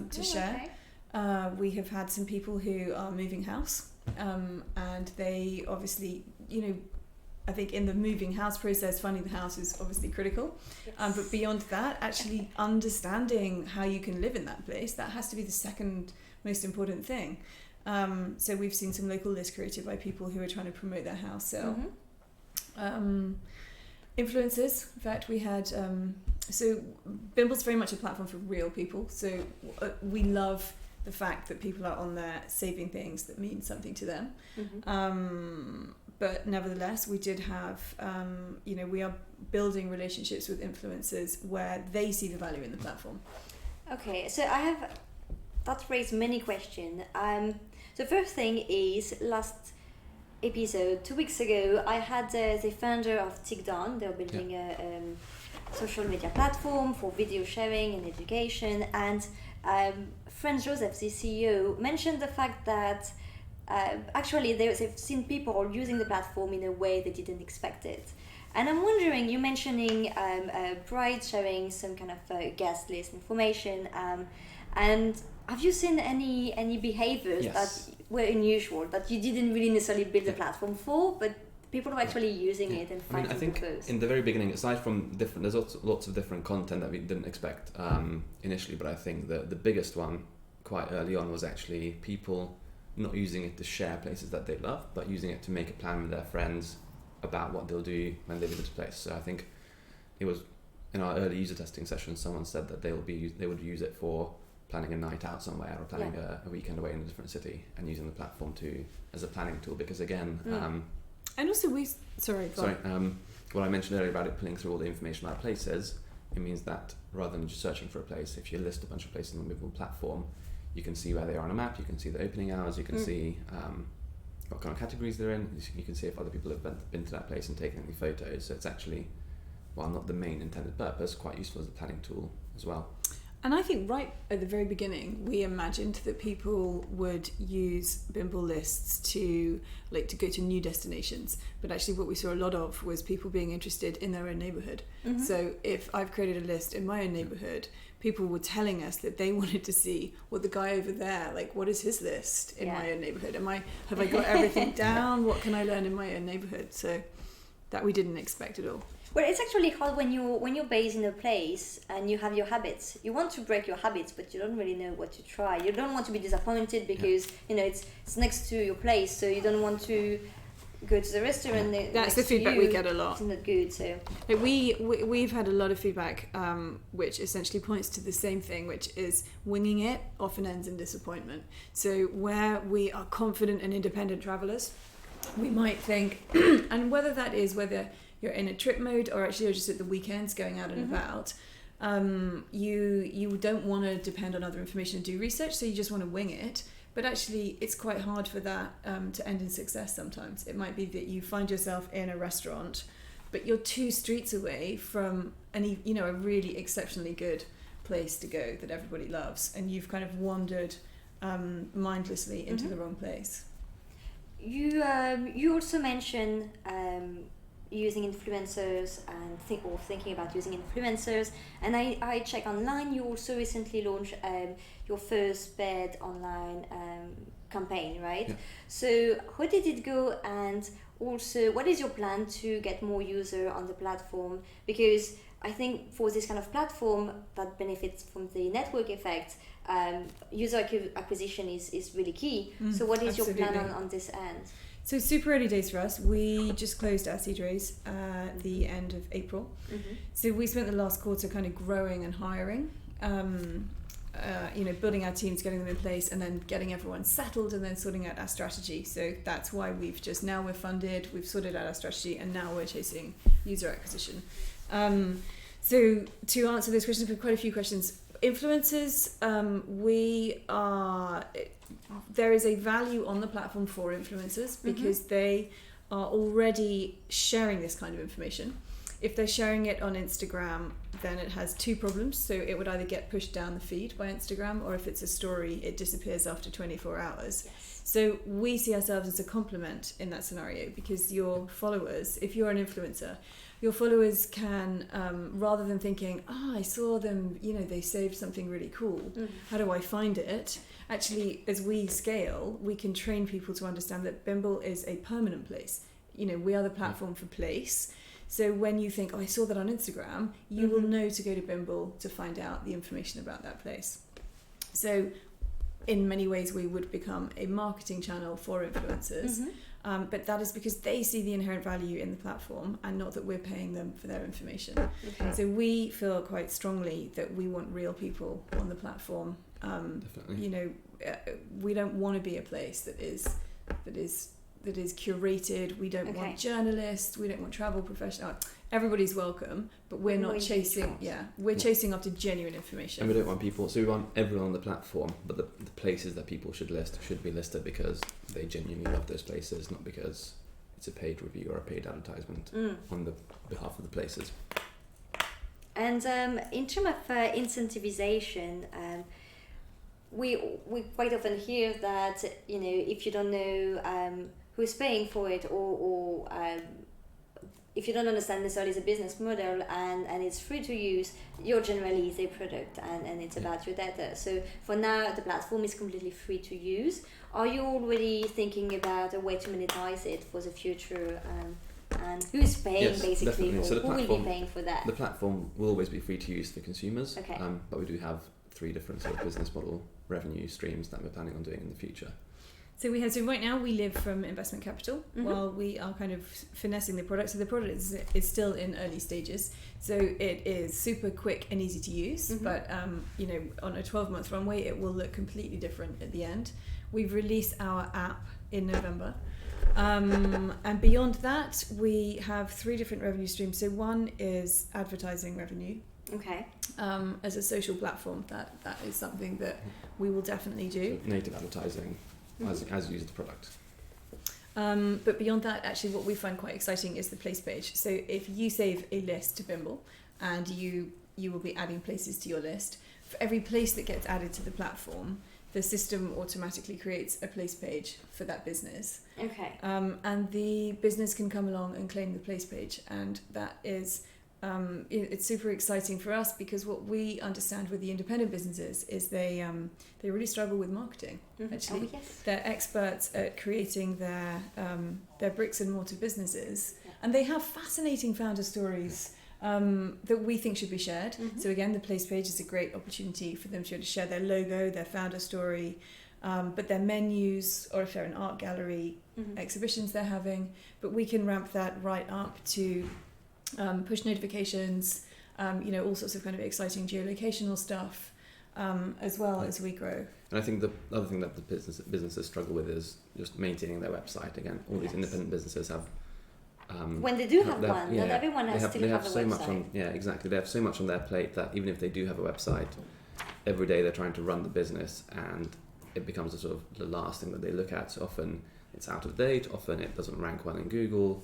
to share. Okay. We have had some people who are moving house, and they obviously, you know, I think in the moving house process, finding the house is obviously critical. Yes. But beyond that, actually understanding how you can live in that place, that has to be the second most important thing. So we've seen some local lists created by people who are trying to promote their house sale. Influencers, in fact, we had, so Bimble's very much a platform for real people, so we love the fact that people are on there saving things that mean something to them. But nevertheless, we did have, you know, we are building relationships with influencers where they see the value in the platform. Okay, so that raised many questions. The first thing is, last episode 2 weeks ago, I had the founder of TikDon. They're building a social media platform for video sharing and education, and Franz Joseph, the CEO, mentioned the fact that actually they've seen people using the platform in a way they didn't expect it. And I'm wondering, you mentioning bride sharing some kind of guest list information, and have you seen any behaviors that were unusual, that you didn't really necessarily build the platform for, but people are actually using it and finding I think those? In the very beginning, aside from there's lots of different content that we didn't expect initially, but I think the biggest one quite early on was actually people not using it to share places that they love, but using it to make a plan with their friends about what they'll do when they visit a place. So I think it was in our early user testing session, someone said that they would use it for planning a night out somewhere or planning a weekend away in a different city, and using the platform as a planning tool, because again and also what I mentioned earlier about it pulling through all the information about places, it means that rather than just searching for a place, if you list a bunch of places on the Bimble platform, you can see where they are on a map, you can see the opening hours, you can see what kind of categories they're in, you can see if other people have been to that place and taken any photos. So it's actually, while not the main intended purpose, quite useful as a planning tool as well. And I think right at the very beginning, we imagined that people would use Bimble lists to go to new destinations. But actually what we saw a lot of was people being interested in their own neighbourhood. So if I've created a list in my own neighbourhood, people were telling us that they wanted to see what the guy over there, like, what is his list in my own neighbourhood? Have I got everything down? What can I learn in my own neighbourhood? So that we didn't expect at all. Well, it's actually hard when you're based in a place and you have your habits. You want to break your habits, but you don't really know what to try. You don't want to be disappointed because you know it's next to your place, so you don't want to go to the restaurant. That's the feedback we get a lot. It's not good. So we've had a lot of feedback, which essentially points to the same thing, which is winging it often ends in disappointment. So where we are confident and independent travellers, we might think, and whether you're in a trip mode or actually you're just at the weekends going out and about, you don't want to depend on other information and do research, so you just want to wing it. But actually it's quite hard for that to end in success sometimes. It might be that you find yourself in a restaurant, but you're 2 streets away from a really exceptionally good place to go that everybody loves, and you've kind of wandered mindlessly into the wrong place. You also mentioned using influencers and thinking about using influencers. And I check online, you also recently launched your first paid online campaign, right? Yeah. So how did it go, and also what is your plan to get more users on the platform? Because I think for this kind of platform that benefits from the network effect, user acquisition is really key. So what is your plan on this end? So super early days for us. We just closed our seed raise at the end of April. So we spent the last quarter kind of growing and hiring, building our teams, getting them in place, and then getting everyone settled, and then sorting out our strategy. So that's why we're funded, we've sorted out our strategy, and now we're chasing user acquisition. So to answer those questions, we've quite a few questions. Influencers, there is a value on the platform for influencers because they are already sharing this kind of information. If they're sharing it on Instagram, then it has two problems. So it would either get pushed down the feed by Instagram, or if it's a story, it disappears after 24 hours. Yes. So we see ourselves as a complement in that scenario, because your followers, if you're an influencer, your followers can, rather than thinking, I saw them, they saved something really cool, how do I find it? Actually, as we scale, we can train people to understand that Bimble is a permanent place. We are the platform for place. So when you think, I saw that on Instagram, you will know to go to Bimble to find out the information about that place. So in many ways, we would become a marketing channel for influencers. But that is because they see the inherent value in the platform, and not that we're paying them for their information. So we feel quite strongly that we want real people on the platform. Definitely. We don't want to be a place that is curated. We don't want journalists. We don't want travel professionals. Everybody's welcome, but we're not chasing. We're chasing after genuine information. And we don't want people. So we want everyone on the platform, but the places that people should be listed because they genuinely love those places, not because it's a paid review or a paid advertisement on the behalf of the places. And in terms of incentivization, we quite often hear that if you don't know who's paying for it, or if you don't understand necessarily the business model and it's free to use, you're generally the product and it's about your data. So for now, the platform is completely free to use. Are you already thinking about a way to monetize it for the future? And who's paying basically, or so who will be paying for that? The platform will always be free to use for consumers, but we do have 3 different sort of business model revenue streams that we're planning on doing in the future. So right now we live from investment capital while we are kind of finessing the product. So the product is still in early stages. So it is super quick and easy to use, but on a 12-month runway, it will look completely different at the end. We've released our app in November. And beyond that, we have 3 different revenue streams. So one is advertising revenue. As a social platform, that is something that we will definitely do. So native advertising as you use the product. But beyond that, actually, what we find quite exciting is the place page. So if you save a list to Bimble, and you will be adding places to your list, for every place that gets added to the platform, the system automatically creates a place page for that business. And the business can come along and claim the place page, and that is it's super exciting for us, because what we understand with the independent businesses is they really struggle with marketing. Actually, they're experts at creating their bricks and mortar businesses, and they have fascinating founder stories that we think should be shared. So again, the place page is a great opportunity for them to share their logo, their founder story, but their menus, or if they're an art gallery, exhibitions they're having. But we can ramp that right up to push notifications, all sorts of kind of exciting geolocational stuff, as well as we grow. And I think the other thing that the businesses struggle with is just maintaining their website. Again, all these independent businesses have when they do have one, not everyone has to have a so website. Much on, exactly. They have so much on their plate that even if they do have a website, every day they're trying to run the business, and it becomes a sort of the last thing that they look at. So often it's out of date. Often it doesn't rank well in Google.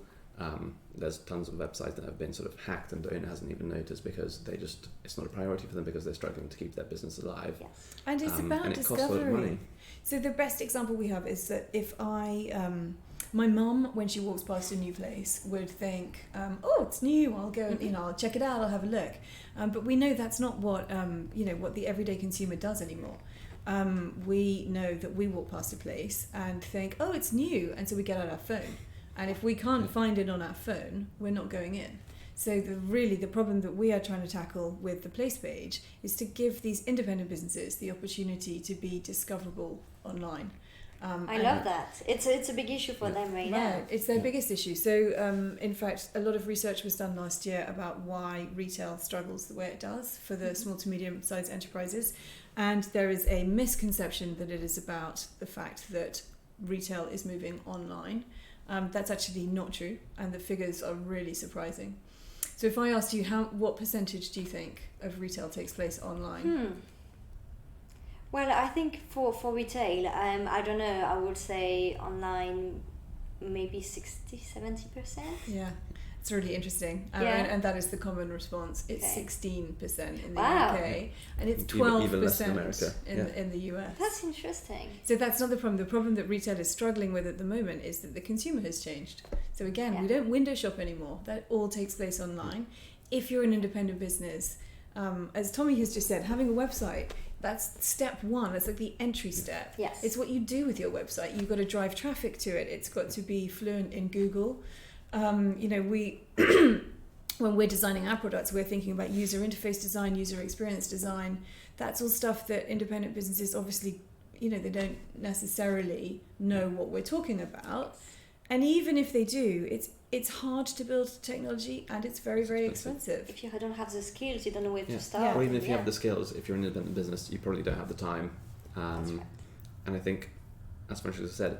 There's tons of websites that have been sort of hacked and the owner hasn't even noticed, because it's not a priority for them, because they're struggling to keep their business alive. And it's about and it discovery. costs a lot of money. So the best example we have is that if I My mum, when she walks past a new place, would think, "Oh, it's new. I'll go and I'll check it out. I'll have a look." But we know that's not what what the everyday consumer does anymore. We know that we walk past a place and think, "Oh, it's new," and so we get out our phone. And if we can't find it on our phone, we're not going in. So the problem that we are trying to tackle with the place page is to give these independent businesses the opportunity to be discoverable online. I love that. It's a big issue for them right now. It's their biggest issue. So in fact, a lot of research was done last year about why retail struggles the way it does for the small to medium-sized enterprises. And there is a misconception that it is about the fact that retail is moving online. That's actually not true, and the figures are really surprising. So if I asked you what percentage do you think of retail takes place online? Well, I think for retail, I don't know, I would say online maybe 60-70%. Yeah, it's really interesting. And that is the common response. It's 16% in the UK, and it's 12% in the US. That's interesting. So that's not the problem. The problem that retail is struggling with at the moment is that the consumer has changed. So again, we don't window shop anymore. That all takes place online. If you're an independent business, as Tomi has just said, having a website, that's step one. It's like the entry step. Yes. It's what you do with your website. You've got to drive traffic to it. It's got to be fluent in Google. We when we're designing our products, we're thinking about user interface design, user experience design. That's all stuff that independent businesses obviously, they don't necessarily know what we're talking about. And even if they do, it's hard to build technology, and it's very, very expensive. If you don't have the skills, you don't know where to start. Yeah. Or even if you have the skills, if you're an independent business, you probably don't have the time. That's right. And I think, as Francesca said,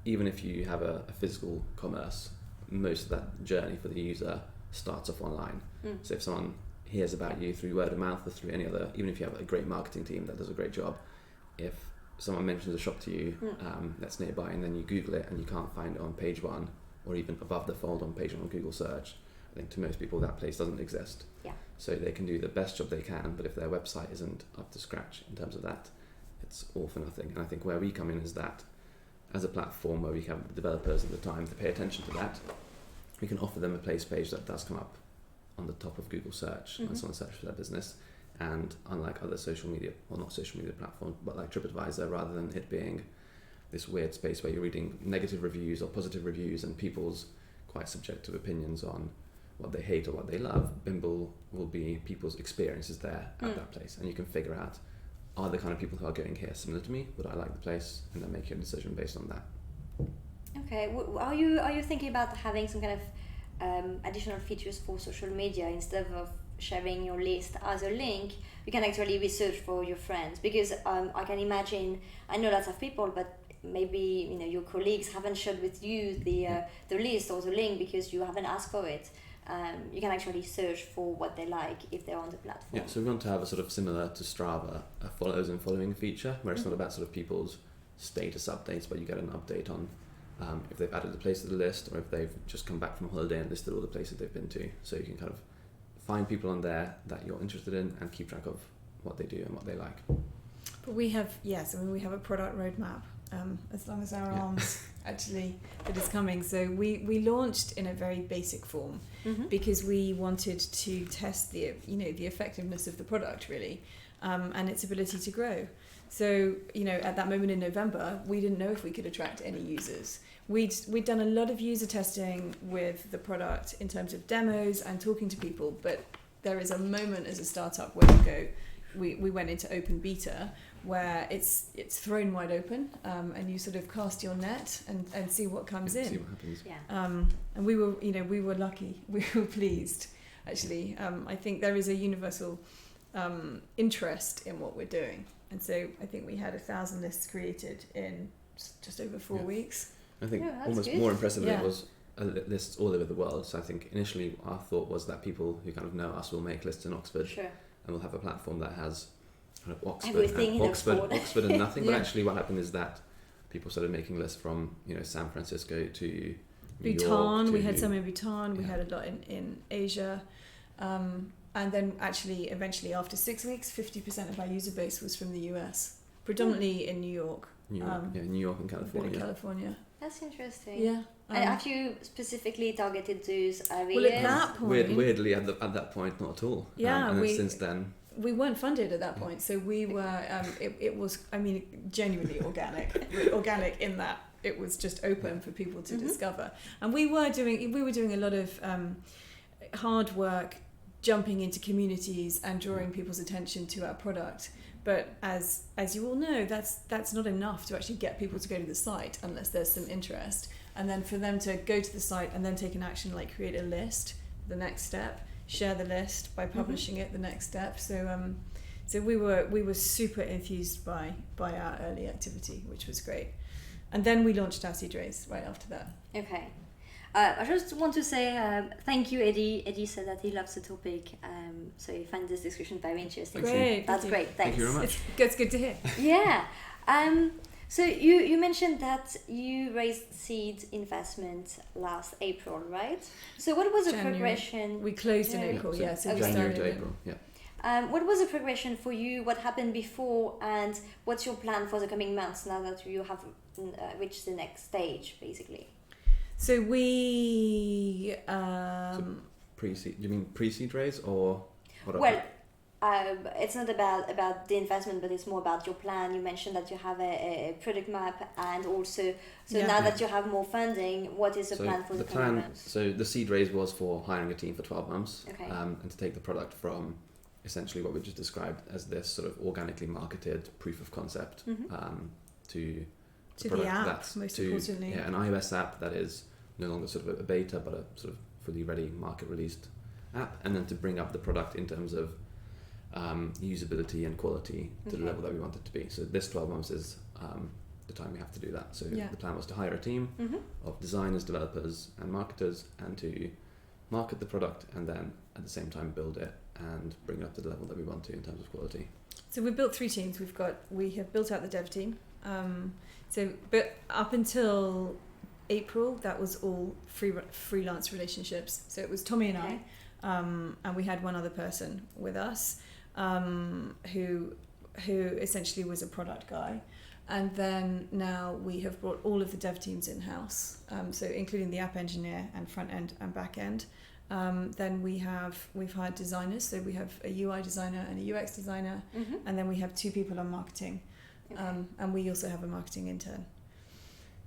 even if you have a physical commerce, most of that journey for the user starts off online. So if someone hears about you through word of mouth or through any other, even if you have a great marketing team that does a great job, if someone mentions a shop to you that's nearby, and then you Google it and you can't find it on page 1 or even above the fold on page 1 on Google search, I think to most people that place doesn't exist. Yeah. So they can do the best job they can, but if their website isn't up to scratch in terms of that, it's all for nothing. And I think where we come in is that as a platform where we have the developers and the time to pay attention to that, we can offer them a place page that does come up on the top of Google search when someone searches for their business. And unlike other social media, well, not social media platforms, but like TripAdvisor, rather than it being this weird space where you're reading negative reviews or positive reviews and people's quite subjective opinions on what they hate or what they love, Bimble will be people's experiences there at that place. And you can figure out, are the kind of people who are going here similar to me? Would I like the place? And then make your decision based on that. Okay, are you thinking about having some kind of additional features for social media instead of sharing your list as a link? You can actually research for your friends, because I can imagine, I know lots of people, but maybe your colleagues haven't shared with you the list or the link because you haven't asked for it. You can actually search for what they like if they're on the platform. Yeah, so we want to have a sort of similar to Strava, a follows and following feature, where it's not about sort of people's status updates, but you get an update on if they've added a place to the list, or if they've just come back from holiday and listed all the places they've been to. So you can kind of find people on there that you're interested in and keep track of what they do and what they like. But we have, we have a product roadmap, as long as our arms actually, that is coming. So we launched in a very basic form because we wanted to test the effectiveness of the product really, and its ability to grow. So, at that moment in November, we didn't know if we could attract any users. We'd done a lot of user testing with the product in terms of demos and talking to people, but there is a moment as a startup where we went into open beta, where it's thrown wide open, and you sort of cast your net and see what comes in. See what happens. Yeah. And we were lucky. We were pleased, actually. I think there is a universal interest in what we're doing. And so I think we had 1,000 lists created in just over 4 weeks. I think almost good. more impressive than it was lists all over the world. So I think initially our thought was that people who kind of know us will make lists in Oxford, and we'll have a platform that has kind of Oxford and nothing. But actually what happened is that people started making lists from San Francisco to Bhutan. We had some in Bhutan. We had a lot in Asia. And then actually, eventually, after 6 weeks, 50% of our user base was from the US, predominantly in New York. New York and California. California. That's interesting. Yeah. And have you specifically targeted those areas? Well, at that point, weirdly at that point, not at all. Yeah, and then since then, we weren't funded at that point, so we were. It was, I mean, genuinely organic. Organic in that it was just open for people to discover, and we were doing a lot of hard work, jumping into communities and drawing people's attention to our product. But as you all know, that's not enough to actually get people to go to the site unless there's some interest. And then for them to go to the site and then take an action like create a list, the next step, share the list by publishing it, the next step. So we were super enthused by our early activity, which was great. And then we launched our seed raise right after that. Okay. I just want to say thank you, Eddie. Eddie said that he loves the topic, so he finds this discussion very interesting. Great. That's great. Thanks. Thank you very much. It's good to hear. Yeah. So you mentioned that you raised seed investment last April, right? So what was the progression? We closed in January. April, So yeah. So we January started to in April, yeah. What was the progression for you? What happened before, and what's your plan for the coming months now that you have reached the next stage, basically? So we Pre-seed? You mean pre-seed raise or what? Well, it's not about the investment, but it's more about your plan. You mentioned that you have a product map, and also now that you have more funding, what is the plan for the coming months? So the seed raise was for hiring a team for 12 months, Okay. and to take the product from essentially what we just described as this sort of organically marketed proof of concept to the app, most importantly. Yeah, an iOS app that is no longer sort of a beta, but a sort of fully ready market released app, and then to bring up the product in terms of usability and quality to the level that we want it to be. So this 12 months is the time we have to do that. So the plan was to hire a team of designers, developers and marketers, and to market the product and then at the same time build it and bring it up to the level that we want to in terms of quality. So we built 3 teams. We have built out the dev team. But up until April, that was all freelance relationships. So it was Tommy and I, and we had one other person with us, who essentially was a product guy. And then now we have brought all of the dev teams in-house, so including the app engineer and front end and back end. Then we've hired designers, so we have a UI designer and a UX designer, and then we have 2 people on marketing, and we also have a marketing intern.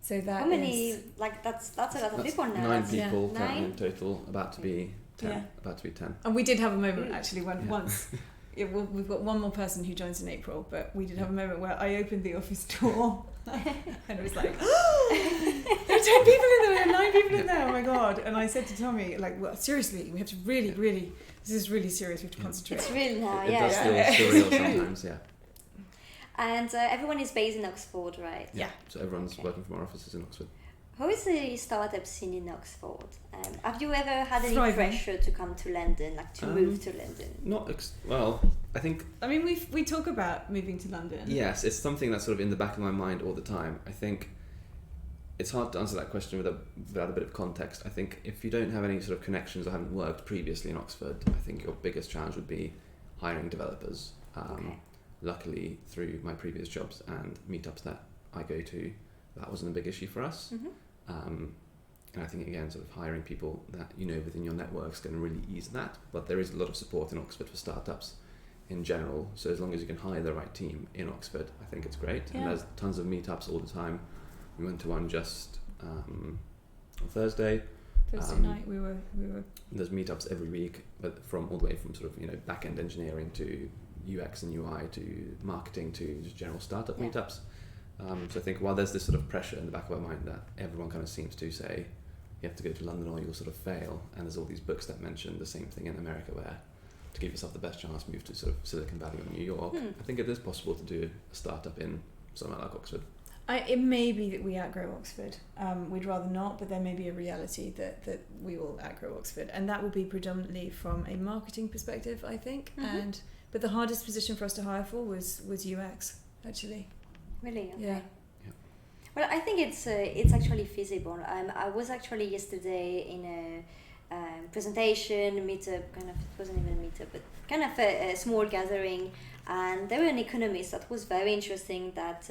So that how many? That's a lot of people now. 9 people Yeah. currently 9? in total, about to be 10. Yeah. About to be 10. And we did have a moment actually when once. We've got one more person who joins in April, but we did have a moment where I opened the office door and it was like, there are 10 people in there, there are 9 people in there, oh my god. And I said to Tommy, like, well, seriously, we have to really, this is really serious, we have to concentrate. It's real now, It does feel surreal sometimes, yeah. And everyone is based in Oxford, right? Yeah. So everyone's working from our offices in Oxford. How is the startup scene in Oxford? Have you ever had any Thriving. pressure to come to London, like to move to London? Well, I think... I mean, we talk about moving to London. Yes, it's something that's sort of in the back of my mind all the time. I think it's hard to answer that question without a bit of context. I think if you don't have any sort of connections or haven't worked previously in Oxford, I think your biggest challenge would be hiring developers. Luckily, through my previous jobs and meetups that I go to, that wasn't a big issue for us. And I think, again, sort of hiring people that you know within your network is going to really ease that. But there is a lot of support in Oxford for startups in general. So as long as you can hire the right team in Oxford, I think it's great. Yeah. And there's tons of meetups all the time. We went to one just on Thursday. Thursday night we were. There's meetups every week, but from all the way from sort of back-end engineering to UX and UI to marketing to just general startup meetups. So I think while there's this sort of pressure in the back of our mind that everyone kind of seems to say you have to go to London or you'll sort of fail, and there's all these books that mention the same thing in America where to give yourself the best chance, move to sort of Silicon Valley or New York. I think it is possible to do a startup in somewhere like Oxford. It may be that we outgrow Oxford. We'd rather not, but there may be a reality that we will outgrow Oxford, and that will be predominantly from a marketing perspective, I think. But the hardest position for us to hire for was UX, actually. Really? Okay. Yeah. Well, I think it's actually feasible. I was actually yesterday in a presentation, meetup, kind of, it wasn't even a meetup, but kind of a small gathering, and there was an economist that was very interesting that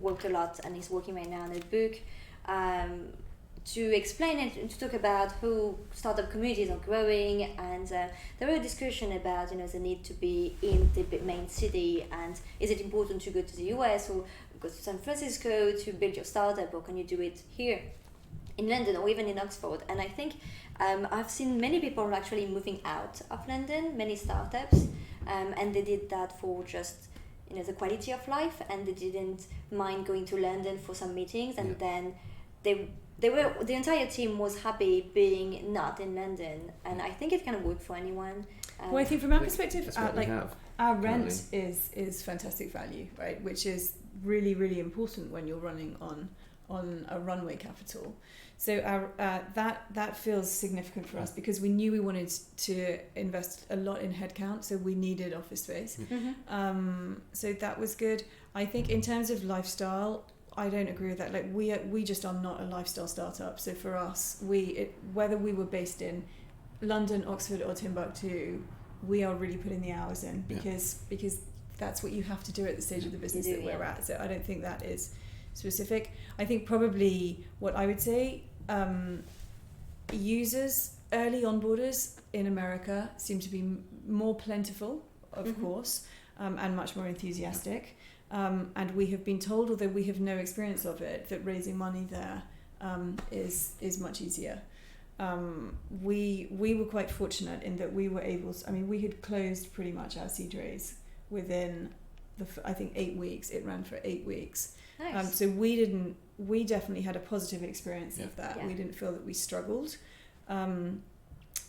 worked a lot and is working right now on a book to explain it and to talk about how startup communities are growing, and there were a discussion about the need to be in the main city, and is it important to go to the US or go to San Francisco to build your startup, or can you do it here in London or even in Oxford? And I think I've seen many people actually moving out of London, many startups, and they did that for just the quality of life, and they didn't mind going to London for some meetings, and then the entire team was happy being not in London, and I think it can work for anyone. Well, I think from our perspective, have, our rent is fantastic value, right? Which is really, really important when you're running on a runway capital. So our that feels significant for us because we knew we wanted to invest a lot in headcount, so we needed office space. So that was good. I think in terms of lifestyle, I don't agree with that. Like we just are not a lifestyle startup. So for us, whether we were based in London, Oxford, or Timbuktu, we are really putting the hours in because that's what you have to do at the stage of the business that we're at. So I don't think that is specific. I think probably what I would say, users, early onboarders in America seem to be more plentiful, of course, and much more enthusiastic. And we have been told, although we have no experience of it, that raising money there is much easier. We were quite fortunate in that we were able to, we had closed pretty much our seed raise within I think 8 weeks. It ran for 8 weeks. Nice. So we definitely had a positive experience of that. We didn't feel that we struggled.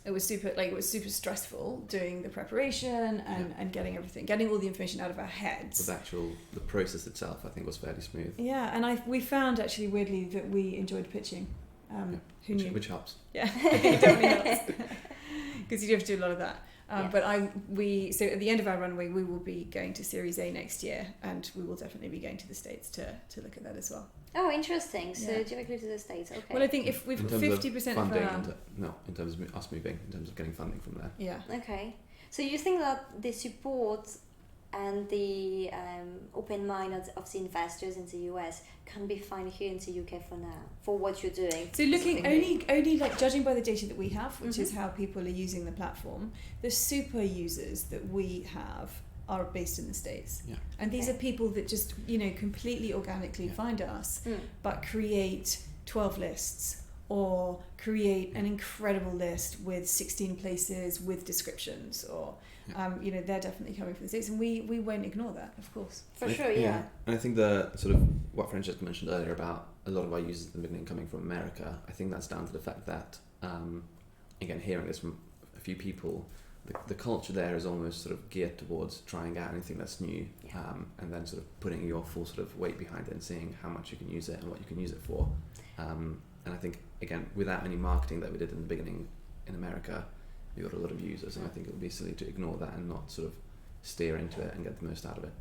It was super stressful doing the preparation and getting all the information out of our heads. But the process itself, I think, was fairly smooth. Yeah, and we found actually weirdly that we enjoyed pitching. Who knew? Which helps. Yeah, I think it definitely helps because you have to do a lot of that. But so at the end of our runway, we will be going to Series A next year, and we will definitely be going to the States to look at that as well. Oh, interesting. So directly to the States, okay. Well, I think if we've 50% of our... in terms of us moving, in terms of getting funding from there. Yeah. Okay. So you think that the support and the open mind of the investors in the US can be found here in the UK for now, for what you're doing? So looking only like judging by the data that we have, which is how people are using the platform, the super users that we have are based in the States. Yeah. And these are people that just, completely organically find us, but create 12 lists or create an incredible list with 16 places with descriptions or, they're definitely coming from the States, and we won't ignore that, of course. For sure, yeah. And I think the sort of what Francesca mentioned earlier about a lot of our users at the beginning coming from America, I think that's down to the fact that, again, hearing this from a few people, the culture there is almost sort of geared towards trying out anything that's new, and then sort of putting your full sort of weight behind it and seeing how much you can use it and what you can use it for. And I think, again, without any marketing that we did in the beginning in America, we got a lot of users, and I think it would be silly to ignore that and not sort of steer into it and get the most out of it.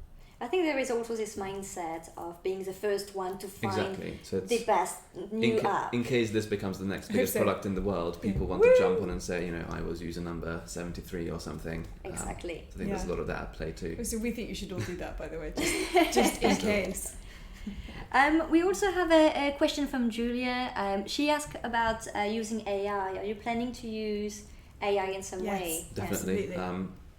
I think there is also this mindset of being the first one to find so the best new app. In case this becomes the next biggest product in the world, people want to jump on and say, I was user number 73 or something. Exactly. So I think there's a lot of that at play too. So we think you should all do that, by the way, just in case. We also have a question from Julia. She asked about using AI. Are you planning to use AI in some way? Definitely.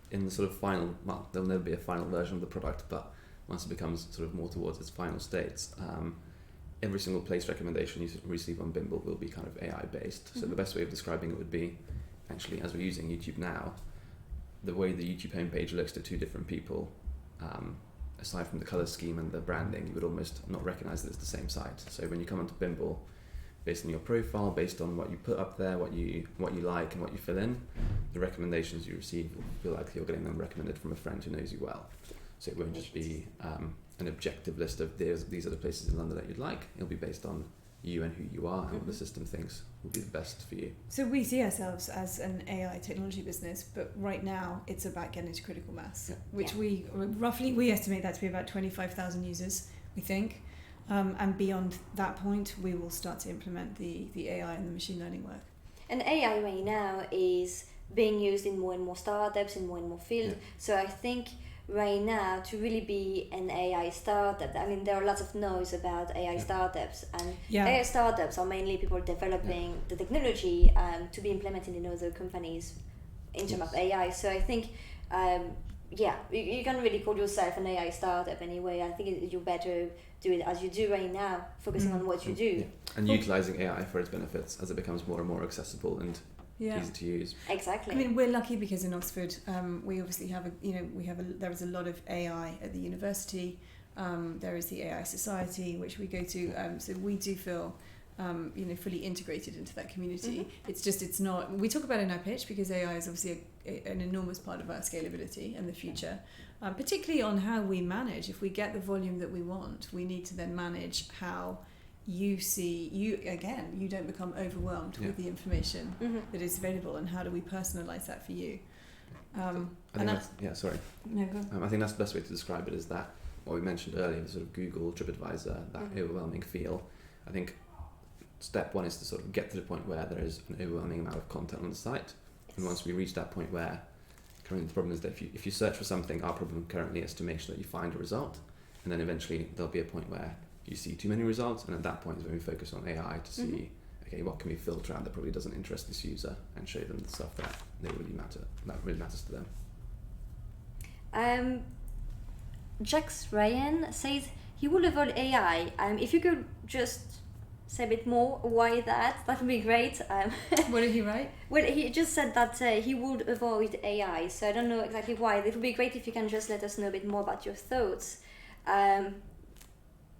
In the sort of final, there'll never be a final version of the product, but once it becomes sort of more towards its final states, every single place recommendation you receive on Bimble will be kind of AI based. So the best way of describing it would be, actually, as we're using YouTube now, the way the YouTube homepage looks to two different people, aside from the color scheme and the branding, you would almost not recognize that it's the same site. So when you come onto Bimble, based on your profile, based on what you put up there, what you like and what you fill in, the recommendations you receive will feel like you're getting them recommended from a friend who knows you well. So it won't just be an objective list of these are the places in London that you'd like. It'll be based on you and who you are and what the system thinks will be the best for you. So we see ourselves as an AI technology business, but right now it's about getting to critical mass, which we estimate that to be about 25,000 users, we think. And beyond that point, we will start to implement the AI and the machine learning work. And AI right now is being used in more and more startups, in more and more fields. So I think right now to really be an AI startup. I mean, there are lots of noise about AI startups, and AI startups are mainly people developing the technology to be implemented in other companies in terms of AI. So I think, you can't really call yourself an AI startup anyway. I think you better do it as you do right now, focusing on what you do. And utilising AI for its benefits as it becomes more and more accessible and easy to use. Exactly. I mean, we're lucky because in Oxford, we obviously have there is a lot of AI at the university. There is the AI Society, which we go to. So we do feel, fully integrated into that community. It's not. We talk about it in our pitch because AI is obviously an enormous part of our scalability and the future, particularly on how we manage. If we get the volume that we want, we need to then manage how you don't become overwhelmed with the information that is available, and how do we personalize that for you? I think that's the best way to describe it is that what we mentioned earlier, the sort of Google TripAdvisor, that overwhelming feel. I think step one is to sort of get to the point where there is an overwhelming amount of content on the site, and once we reach that point where currently the problem is that if you search for something, our problem currently is to make sure that you find a result, and then eventually there'll be a point where you see too many results, and at that point is when we focus on AI to see, okay, what can we filter out that probably doesn't interest this user, and show them the stuff that really matters to them. Jax Ryan says he will avoid AI. If you could just say a bit more why that would be great. What did he write? Well, he just said that he would avoid AI, so I don't know exactly why. It would be great if you can just let us know a bit more about your thoughts.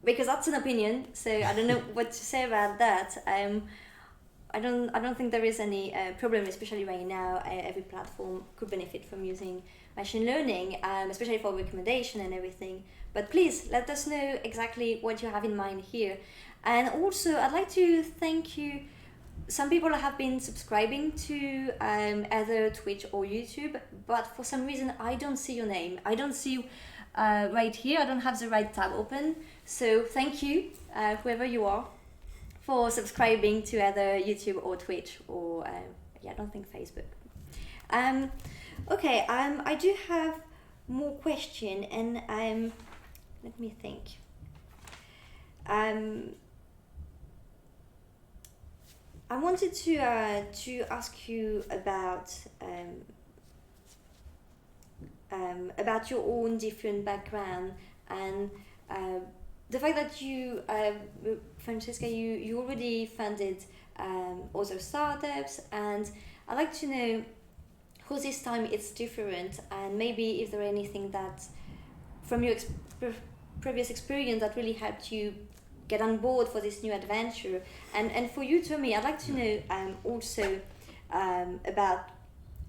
Because that's an opinion, so I don't know what to say about that. I don't think there is any problem, especially right now. Every platform could benefit from using machine learning, especially for recommendation and everything. But please let us know exactly what you have in mind here. And also, I'd like to thank you. Some people have been subscribing to either Twitch or YouTube, but for some reason I don't see your name. I don't see you right here. I don't have the right tab open. So thank you, whoever you are, for subscribing to either YouTube or Twitch or I don't think Facebook. Okay, I do have more question, and let me think. I wanted to ask you about your own different background, and the fact that you, Francesca, you already funded other startups, and I'd like to know how this time it's different, and maybe if there are anything that from your previous experience that really helped you get on board for this new adventure. And for you, Tomi, I'd like to know also about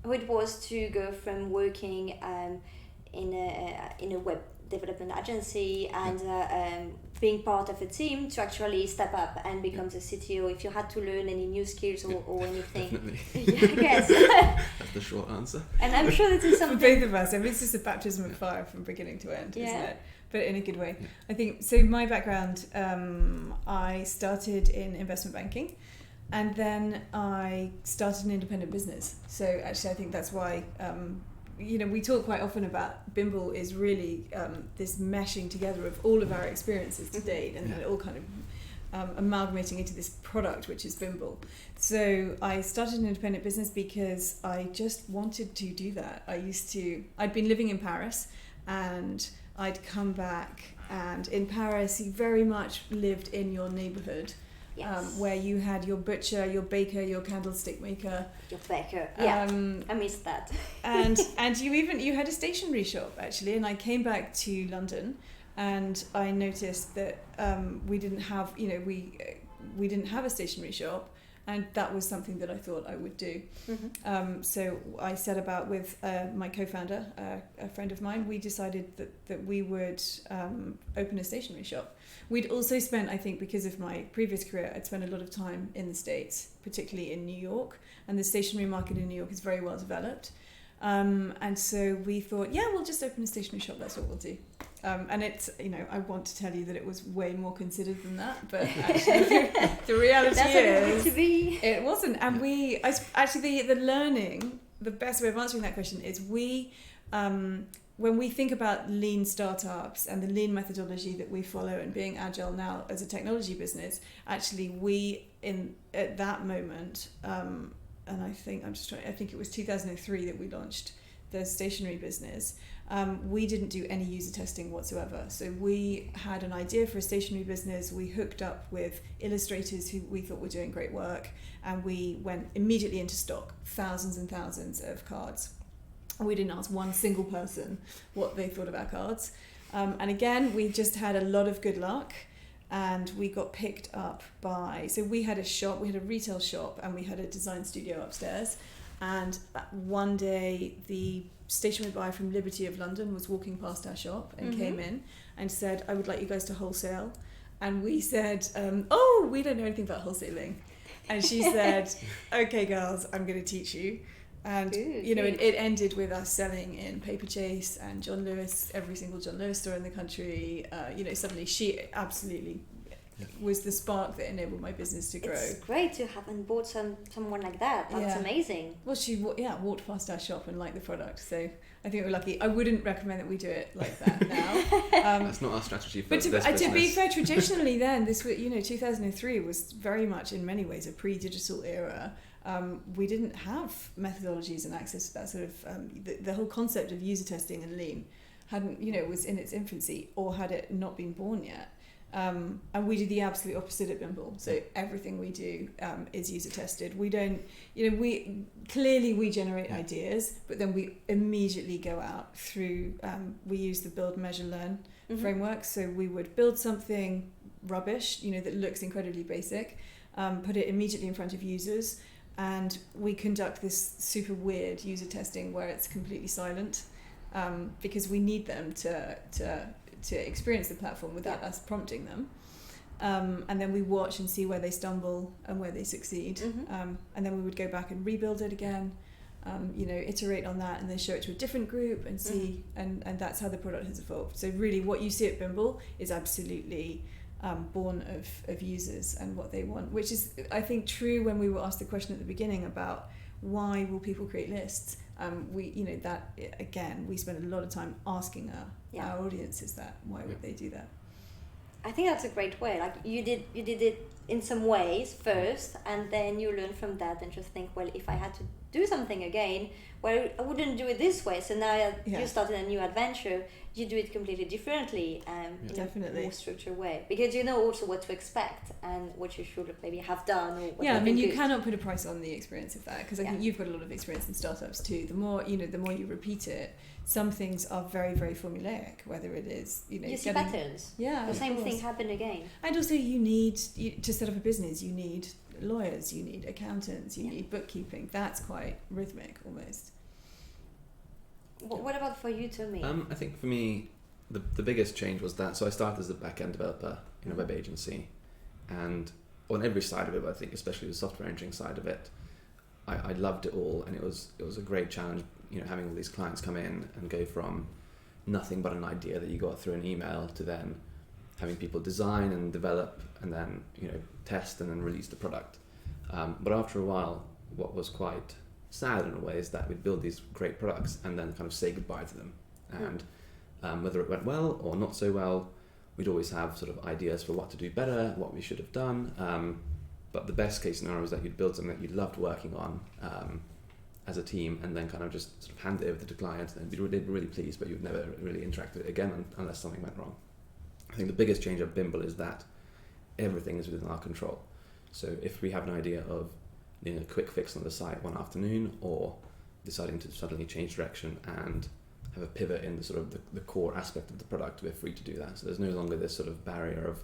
how it was to go from working in a web development agency and being part of a team to actually step up and become the CTO, if you had to learn any new skills or anything. Definitely. I guess. That's the short answer. And I'm sure this is something... For both of us, I mean, it's just a baptism of fire from beginning to end, isn't it? But in a good way. Yeah. I think, so my background, I started in investment banking, and then I started an independent business. So actually I think that's why, we talk quite often about Bimble is really this meshing together of all of our experiences to date, and it all kind of amalgamating into this product, which is Bimble. So I started an independent business because I just wanted to do that. I'd been living in Paris, and I'd come back, and in Paris you very much lived in your neighbourhood. Yes. Where you had your butcher, your baker, your candlestick maker. Your baker, yeah, I missed that. and you had a stationery shop actually, and I came back to London, and I noticed that we didn't have, we didn't have a stationery shop, and that was something that I thought I would do. Mm-hmm. So I set about with my co-founder, a friend of mine. We decided that we would open a stationery shop. We'd also spent, I think, because of my previous career, I'd spent a lot of time in the States, particularly in New York, and the stationery market in New York is very well developed. And so we thought, we'll just open a stationery shop, that's what we'll do. And it's, I want to tell you that it was way more considered than that, but actually the reality is it wasn't. And the learning, the best way of answering that question is we When we think about lean startups and the lean methodology that we follow and being agile now as a technology business, actually at that moment, and I think it was 2003 that we launched the stationery business. We didn't do any user testing whatsoever. So we had an idea for a stationery business. We hooked up with illustrators who we thought were doing great work, and we went immediately into stock, thousands and thousands of cards. We didn't ask one single person what they thought of our cards. And again, we just had a lot of good luck, and we got picked up so we had a retail shop, and we had a design studio upstairs. And one day, the stationery buyer from Liberty of London was walking past our shop and came in and said, "I would like you guys to wholesale." And we said, "Oh, we don't know anything about wholesaling." And she said, "Okay, girls, I'm going to teach you." And it ended with us selling in Paper Chase and John Lewis, every single John Lewis store in the country. Suddenly she absolutely was the spark that enabled my business to grow. It's great to have on board someone like that. That's amazing. Well, she walked past our shop and liked the product, so I think we're lucky. I wouldn't recommend that we do it like that now. That's not our strategy for but this business. To be fair, traditionally then, 2003 was very much in many ways a pre-digital era. We didn't have methodologies and access to that sort of the whole concept of user testing and lean was in its infancy, or had it not been born yet. And we do the absolute opposite at Bimble. So everything we do is user tested. We don't, we generate ideas, but then we immediately go out through, we use the build, measure, learn framework. So we would build something rubbish, that looks incredibly basic, put it immediately in front of users, and we conduct this super weird user testing where it's completely silent, because we need them to experience the platform without us prompting them. And then we watch and see where they stumble and where they succeed. And then we would go back and rebuild it again, iterate on that, and then show it to a different group and see, and that's how the product has evolved. So really what you see at Bimble is absolutely born of users and what they want, which is, I think, true when we were asked the question at the beginning about why will people create lists. We spend a lot of time asking our audiences that. Why would they do that? I think that's a great way. Like you did it in some ways first, and then you learn from that and just think, well, if I had to do something again, well, I wouldn't do it this way. So now you started a new adventure, you do it completely differently, in a more structured way, because you know also what to expect and what you should maybe have done. Or what you cannot put a price on the experience of that, because I think you've got a lot of experience in startups too. The more you repeat it, some things are very, very formulaic, whether it is, you see patterns. Yeah, the same thing happen again. And also to set up a business, you need lawyers, you need accountants, you need bookkeeping. That's quite rhythmic almost. What about for you, Tomi? I think for me, the biggest change was that, so I started as a back-end developer in a web agency, and on every side of it, but I think especially the software engineering side of it, I loved it all, and it was a great challenge, having all these clients come in and go from nothing but an idea that you got through an email to then having people design and develop and then test and then release the product. But after a while, what was quite sad in a way is that we'd build these great products and then kind of say goodbye to them. And whether it went well or not so well, we'd always have sort of ideas for what to do better, what we should have done. But the best case scenario was that you'd build something that you loved working on as a team, and then kind of just sort of hand it over to the client and be really pleased, but you'd never really interact with it again unless something went wrong. I think the biggest change of Bimble is that everything is within our control. So if we have an idea of doing a quick fix on the site one afternoon, or deciding to suddenly change direction and have a pivot in the sort of the core aspect of the product, we're free to do that. So there's no longer this sort of barrier of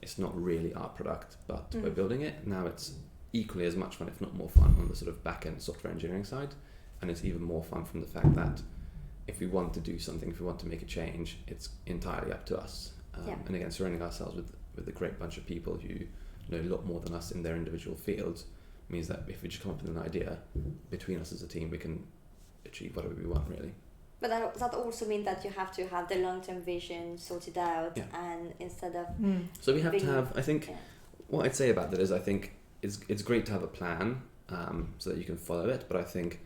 it's not really our product, but we're building it. Now it's equally as much fun, if not more fun, on the sort of back-end software engineering side. And it's even more fun from the fact that if we want to do something, if we want to make a change, it's entirely up to us. And again, surrounding ourselves with a great bunch of people who know a lot more than us in their individual fields means that if we just come up with an idea, between us as a team, we can achieve whatever we want, really. But that also means that you have to have the long-term vision sorted out, and instead of... So we have to have, I think, what I'd say about that is I think it's great to have a plan so that you can follow it, but I think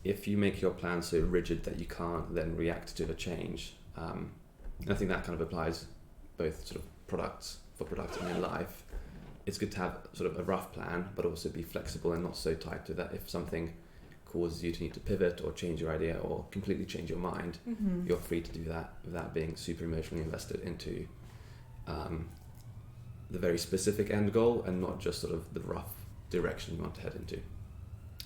if you make your plan so rigid that you can't then react to a change, and I think that kind of applies both sort of products and in life. It's good to have sort of a rough plan, but also be flexible and not so tied to that. If something causes you to need to pivot or change your idea or completely change your mind, you're free to do that without being super emotionally invested into the very specific end goal and not just sort of the rough direction you want to head into.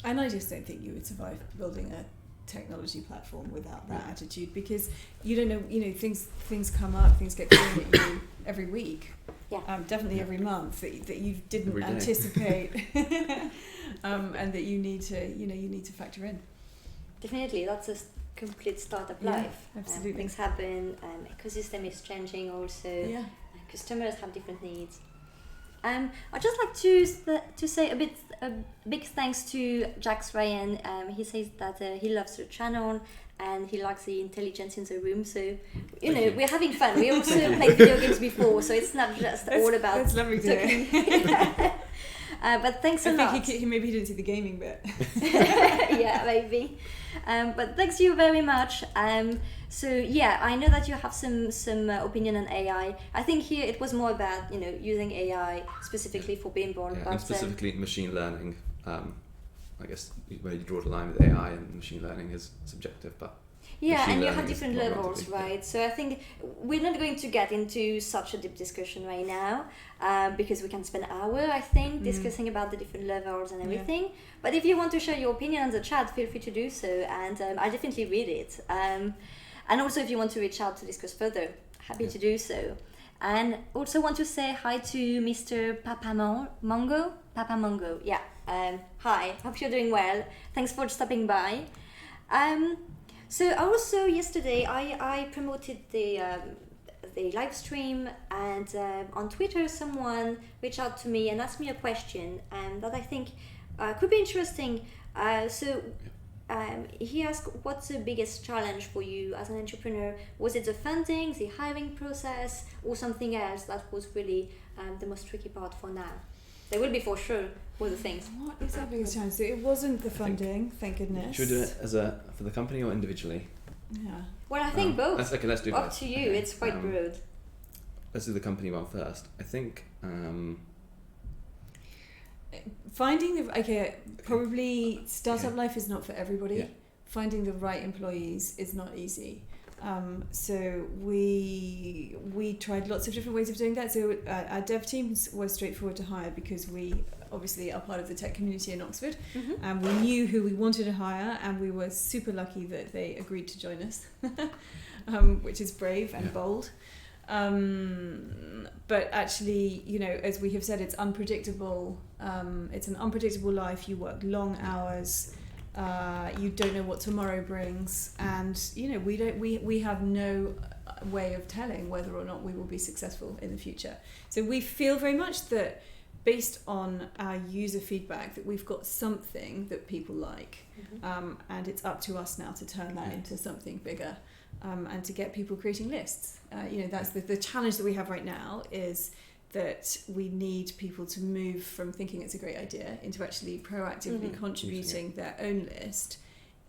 And I just don't think you would survive building a technology platform without that attitude, because you don't know, things come up, things get thrown at you every week. Definitely every month that you didn't anticipate, and that you need to factor in. Definitely, that's a complete startup life. Absolutely, things happen. Ecosystem is changing also. Customers have different needs. I'd just like to say a big thanks to Jax Ryan. He says that he loves the channel and he likes the intelligence in the room. So, we're having fun. We also played video games before, so it's not just all about... That's lovely to hear. But thanks a lot. I think maybe he didn't see the gaming bit. Yeah, maybe. But thanks you very much. So I know that you have some opinion on AI. I think here it was more about using AI specifically for Bimble, but and specifically machine learning. I guess where you draw the line with AI and machine learning is subjective, but and you have different levels, right? So I think we're not going to get into such a deep discussion right now, because we can spend an hour, I think, discussing about the different levels and everything. Yeah. But if you want to share your opinion on the chat, feel free to do so, and I'll definitely read it. And also, if you want to reach out to discuss further, happy to do so. And also want to say hi to Mr. Papa Mongo. Yeah. Hi. Hope you're doing well. Thanks for stopping by. So also yesterday I promoted the live stream, and on Twitter someone reached out to me and asked me a question that I think could be interesting. He asked, what's the biggest challenge for you as an entrepreneur? Was it the funding, the hiring process, or something else that was really the most tricky part for now? There will be for sure other things. What is our biggest challenge? So it wasn't the funding, thank goodness. Should we do it for the company or individually? Yeah. Well, I think both. Let's do Up both. to you. It's quite broad. Let's do the company one first. I think finding probably startup life is not for everybody. Yeah. Finding the right employees is not easy. So we tried lots of different ways of doing that. So our dev teams were straightforward to hire because we obviously are part of the tech community in Oxford, and we knew who we wanted to hire, and we were super lucky that they agreed to join us, which is brave and bold. But actually, as we have said, it's unpredictable. It's an unpredictable life. You work long hours. You don't know what tomorrow brings, and we have no way of telling whether or not we will be successful in the future. So we feel very much that, based on our user feedback, that we've got something that people like, and it's up to us now to turn that into something bigger, and to get people creating lists. That's the challenge that we have right now, is that we need people to move from thinking it's a great idea into actually proactively contributing their own list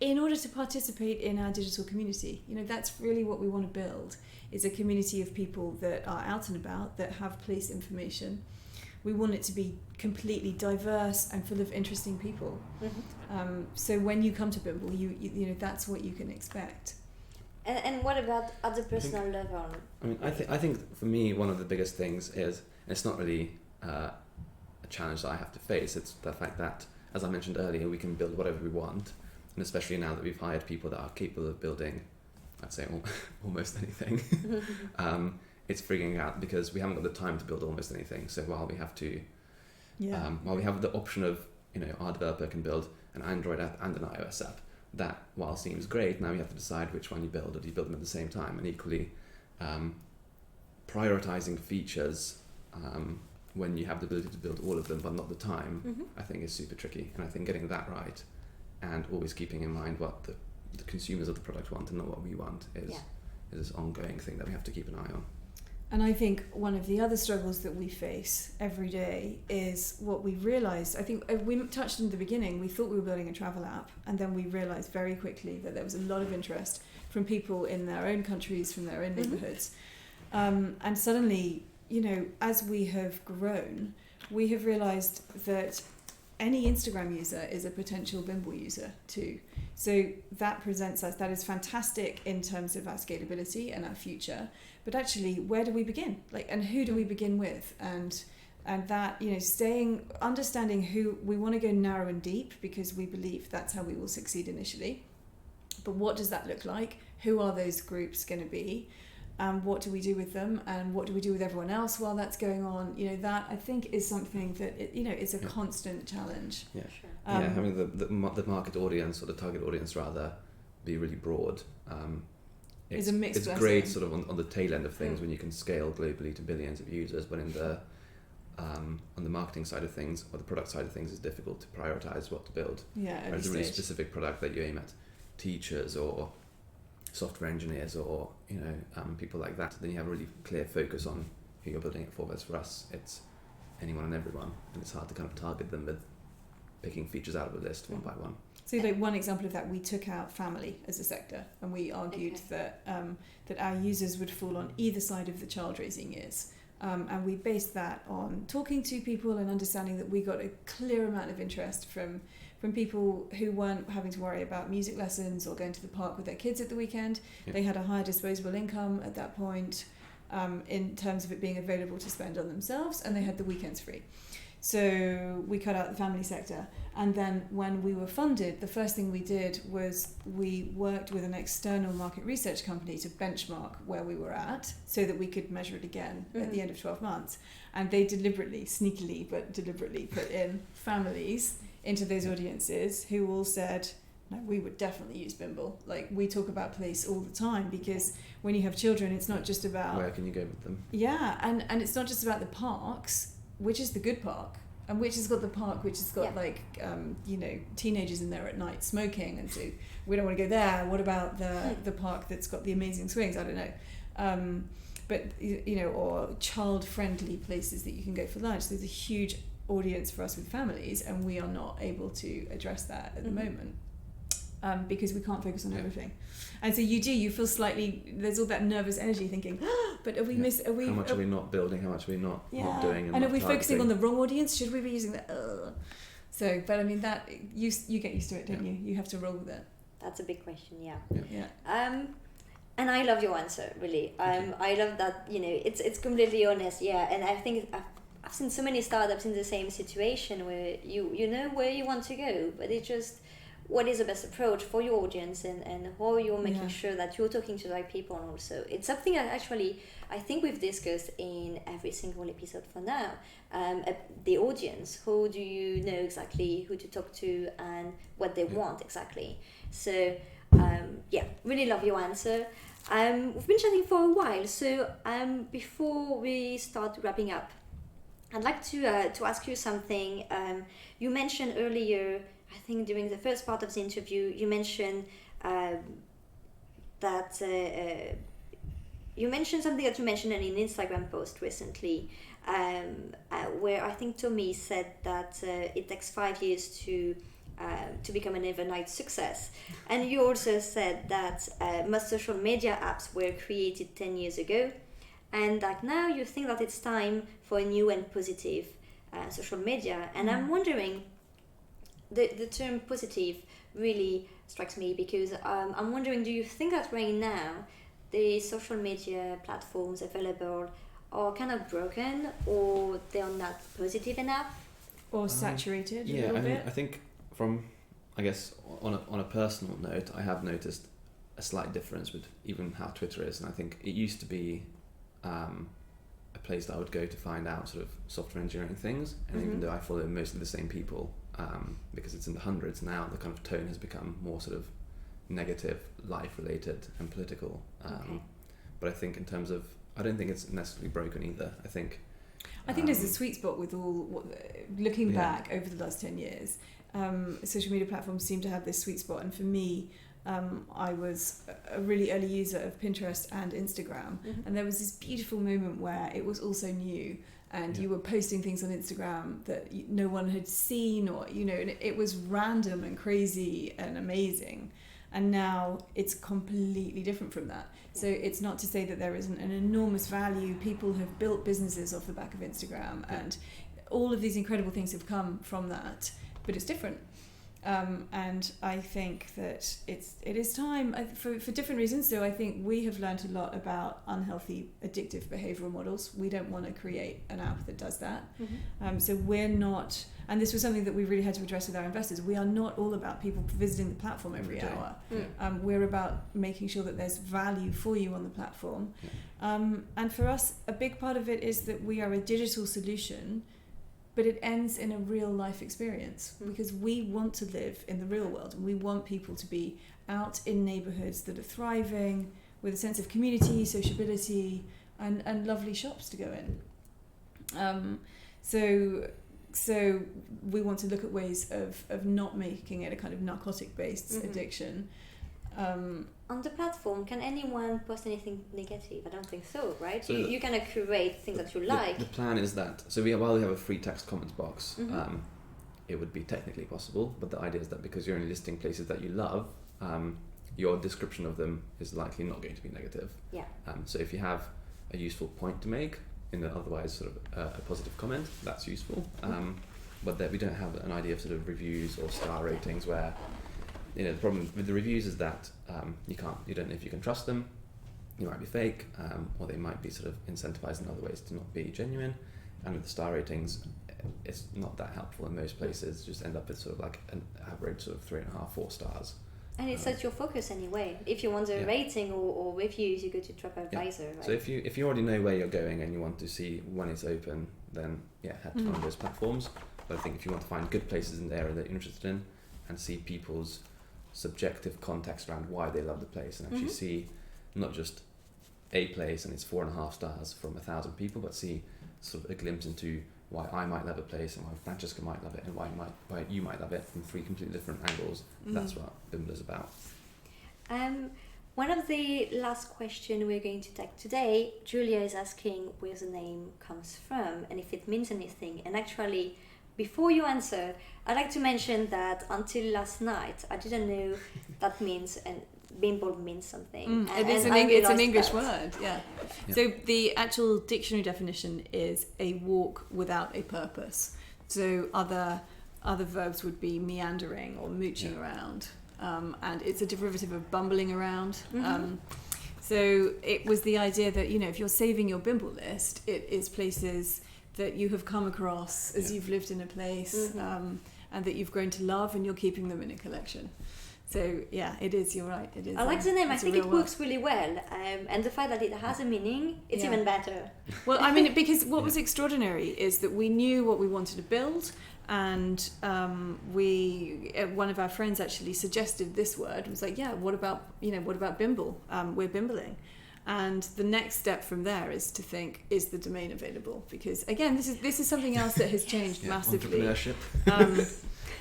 in order to participate in our digital community. That's really what we want to build, is a community of people that are out and about, that have place information. We want it to be completely diverse and full of interesting people. So when you come to Bimble, you that's what you can expect. And what about at the personal level? I think for me, one of the biggest things is, it's not really a challenge that I have to face. It's the fact that, as I mentioned earlier, we can build whatever we want, and especially now that we've hired people that are capable of building, I'd say almost anything. It's freaking out because we haven't got the time to build almost anything. So while we have the option of, our developer can build an Android app and an iOS app, that while seems great, now you have to decide which one you build, or do you build them at the same time? And equally, prioritizing features when you have the ability to build all of them but not the time, I think is super tricky. And I think getting that right, and always keeping in mind what the consumers of the product want and not what we want, is this ongoing thing that we have to keep an eye on. And I think one of the other struggles that we face every day is what we realised. I think we touched in the beginning, we thought we were building a travel app, and then we realised very quickly that there was a lot of interest from people in their own countries, from their own neighbourhoods. And suddenly, as we have grown, we have realised that any Instagram user is a potential Bimble user too. So that presents us, that is fantastic in terms of our scalability and our future. But actually, where do we begin? And who do we begin with? And that, understanding who we want to go narrow and deep, because we believe that's how we will succeed initially. But what does that look like? Who are those groups going to be? What do we do with them? And what do we do with everyone else while that's going on? That I think is something that, it's a constant challenge. Yeah, sure. Having the market audience, or the target audience rather, be really broad. It's a mixed blessing. Great sort of on the tail end of things when you can scale globally to billions of users, but in the on the marketing side of things or the product side of things, it's difficult to prioritize what to build. There's a really specific product that you aim at teachers or software engineers or people like that. Then you have a really clear focus on who you're building it for. Whereas for us, it's anyone and everyone, and it's hard to kind of target them with picking features out of a list one by one. So one example of that, we took out family as a sector, and we argued that our users would fall on either side of the child raising years. And we based that on talking to people and understanding that we got a clear amount of interest from people who weren't having to worry about music lessons or going to the park with their kids at the weekend. Yeah. They had a higher disposable income at that point in terms of it being available to spend on themselves, and they had the weekends free. So we cut out the family sector. And then when we were funded, the first thing we did was we worked with an external market research company to benchmark where we were at so that we could measure it again at the end of 12 months. And they sneakily put in families into those audiences who all said, no, we would definitely use Bimble. We talk about place all the time, because when you have children, it's not just about... Where can you go with them? Yeah, and it's not just about the parks, which is the good park, and which has got the park which has got teenagers in there at night smoking, and so we don't want to go there. What about the park that's got the amazing swings? I don't know. But or child friendly places that you can go for lunch. There's a huge audience for us with families, and we are not able to address that at the moment. Because we can't focus on everything. And so you feel slightly, there's all that nervous energy thinking, but are we how much are we not building, how much are we not doing, and are we focusing on the wrong audience? Should we be using that? So, but I mean, that you get used to it, don't you? You have to roll with it. That's a big question, yeah. And I love your answer, really. I love that, it's completely honest, and I think I've seen so many startups in the same situation where you know where you want to go, but it's just what is the best approach for your audience and how you're making sure that you're talking to the right people. And also it's something that actually I think we've discussed in every single episode for now. The audience, how do you know exactly who to talk to and what they want exactly? So really love your answer. We've been chatting for a while, so before we start wrapping up, I'd like to ask you something. You mentioned earlier, I think during the first part of the interview, you mentioned that you mentioned something that you mentioned in an Instagram post recently, where I think Tomi said that it takes 5 years to become an overnight success. And you also said that most social media apps were created 10 years ago, and that now you think that it's time for a new and positive social media. And I'm wondering, the term positive really strikes me, because I'm wondering, do you think that right now the social media platforms available are kind of broken, or they're not positive enough? Or saturated a little bit? I think from, on a personal note, I have noticed a slight difference with even how Twitter is. And I think it used to be a place that I would go to find out sort of software engineering things. And even though I follow mostly the same people, because it's in the hundreds now, the kind of tone has become more sort of negative, life-related and political. But I think in terms of, I don't think it's necessarily broken either. I think there's a sweet spot with all, looking back over the last 10 years, social media platforms seem to have this sweet spot. And for me, I was a really early user of Pinterest and Instagram, and there was this beautiful moment where it was also new, and you were posting things on Instagram that no one had seen, or and it was random and crazy and amazing. And now it's completely different from that. So it's not to say that there isn't an enormous value. People have built businesses off the back of Instagram, and all of these incredible things have come from that, but it's different. And I think that it is time for different reasons. So I think we have learned a lot about unhealthy, addictive behavioural models. We don't want to create an app that does that. So we're not, and this was something that we really had to address with our investors. We are not all about people visiting the platform every hour. We're about making sure that there's value for you on the platform. And for us, a big part of it is that we are a digital solution, but it ends in a real life experience, because we want to live in the real world, and we want people to be out in neighbourhoods that are thriving with a sense of community, sociability, and lovely shops to go in. So we want to look at ways of not making it a kind of narcotic-based addiction. On the platform, can anyone post anything negative? I don't think so, right? So you kind of curate things that you like. The plan is that, while we have a free text comments box, it would be technically possible, but the idea is that because you're only listing places that you love, your description of them is likely not going to be negative. Yeah. So if you have a useful point to make in an otherwise sort of a positive comment, that's useful. But that we don't have an idea of sort of reviews or star ratings where, the problem with the reviews is that you don't know if you can trust them. You might be fake, or they might be sort of incentivized in other ways to not be genuine. And with the star ratings, it's not that helpful in most places. Just end up with sort of like an average sort of 3.5, 4 stars. And it's such your focus anyway. If you want a rating or reviews, you go to TripAdvisor. Right? So if you already know where you're going and you want to see when it's open, then head to one of those platforms. But I think if you want to find good places in the area that you're interested in and see people's subjective context around why they love the place, and actually see not just a place and it's 4.5 stars from 1,000 people, but see sort of a glimpse into why I might love a place and why Francesca might love it and why you might love it from 3 completely different angles. That's what Bimble is about. One of the last questions we're going to take today, Julia is asking where the name comes from and if it means anything. And actually, before you answer, I'd like to mention that until last night, I didn't know that means, and Bimble means something. It's an English word, yeah. So the actual dictionary definition is a walk without a purpose. So other verbs would be meandering or mooching around, and it's a derivative of bumbling around. So it was the idea that, if you're saving your Bimble list, it is places that you have come across as you've lived in a place, and that you've grown to love, and you're keeping them in a collection. So it is, you're right, it is. I like the name. I think it works really well, and the fact that it has a meaning, it's even better. Well, I mean, because what was extraordinary is that we knew what we wanted to build, and one of our friends actually suggested this word. Was like, what about Bimble? We're Bimbling. And the next step from there is to think, is the domain available? Because again, this is something else that has changed massively. Entrepreneurship.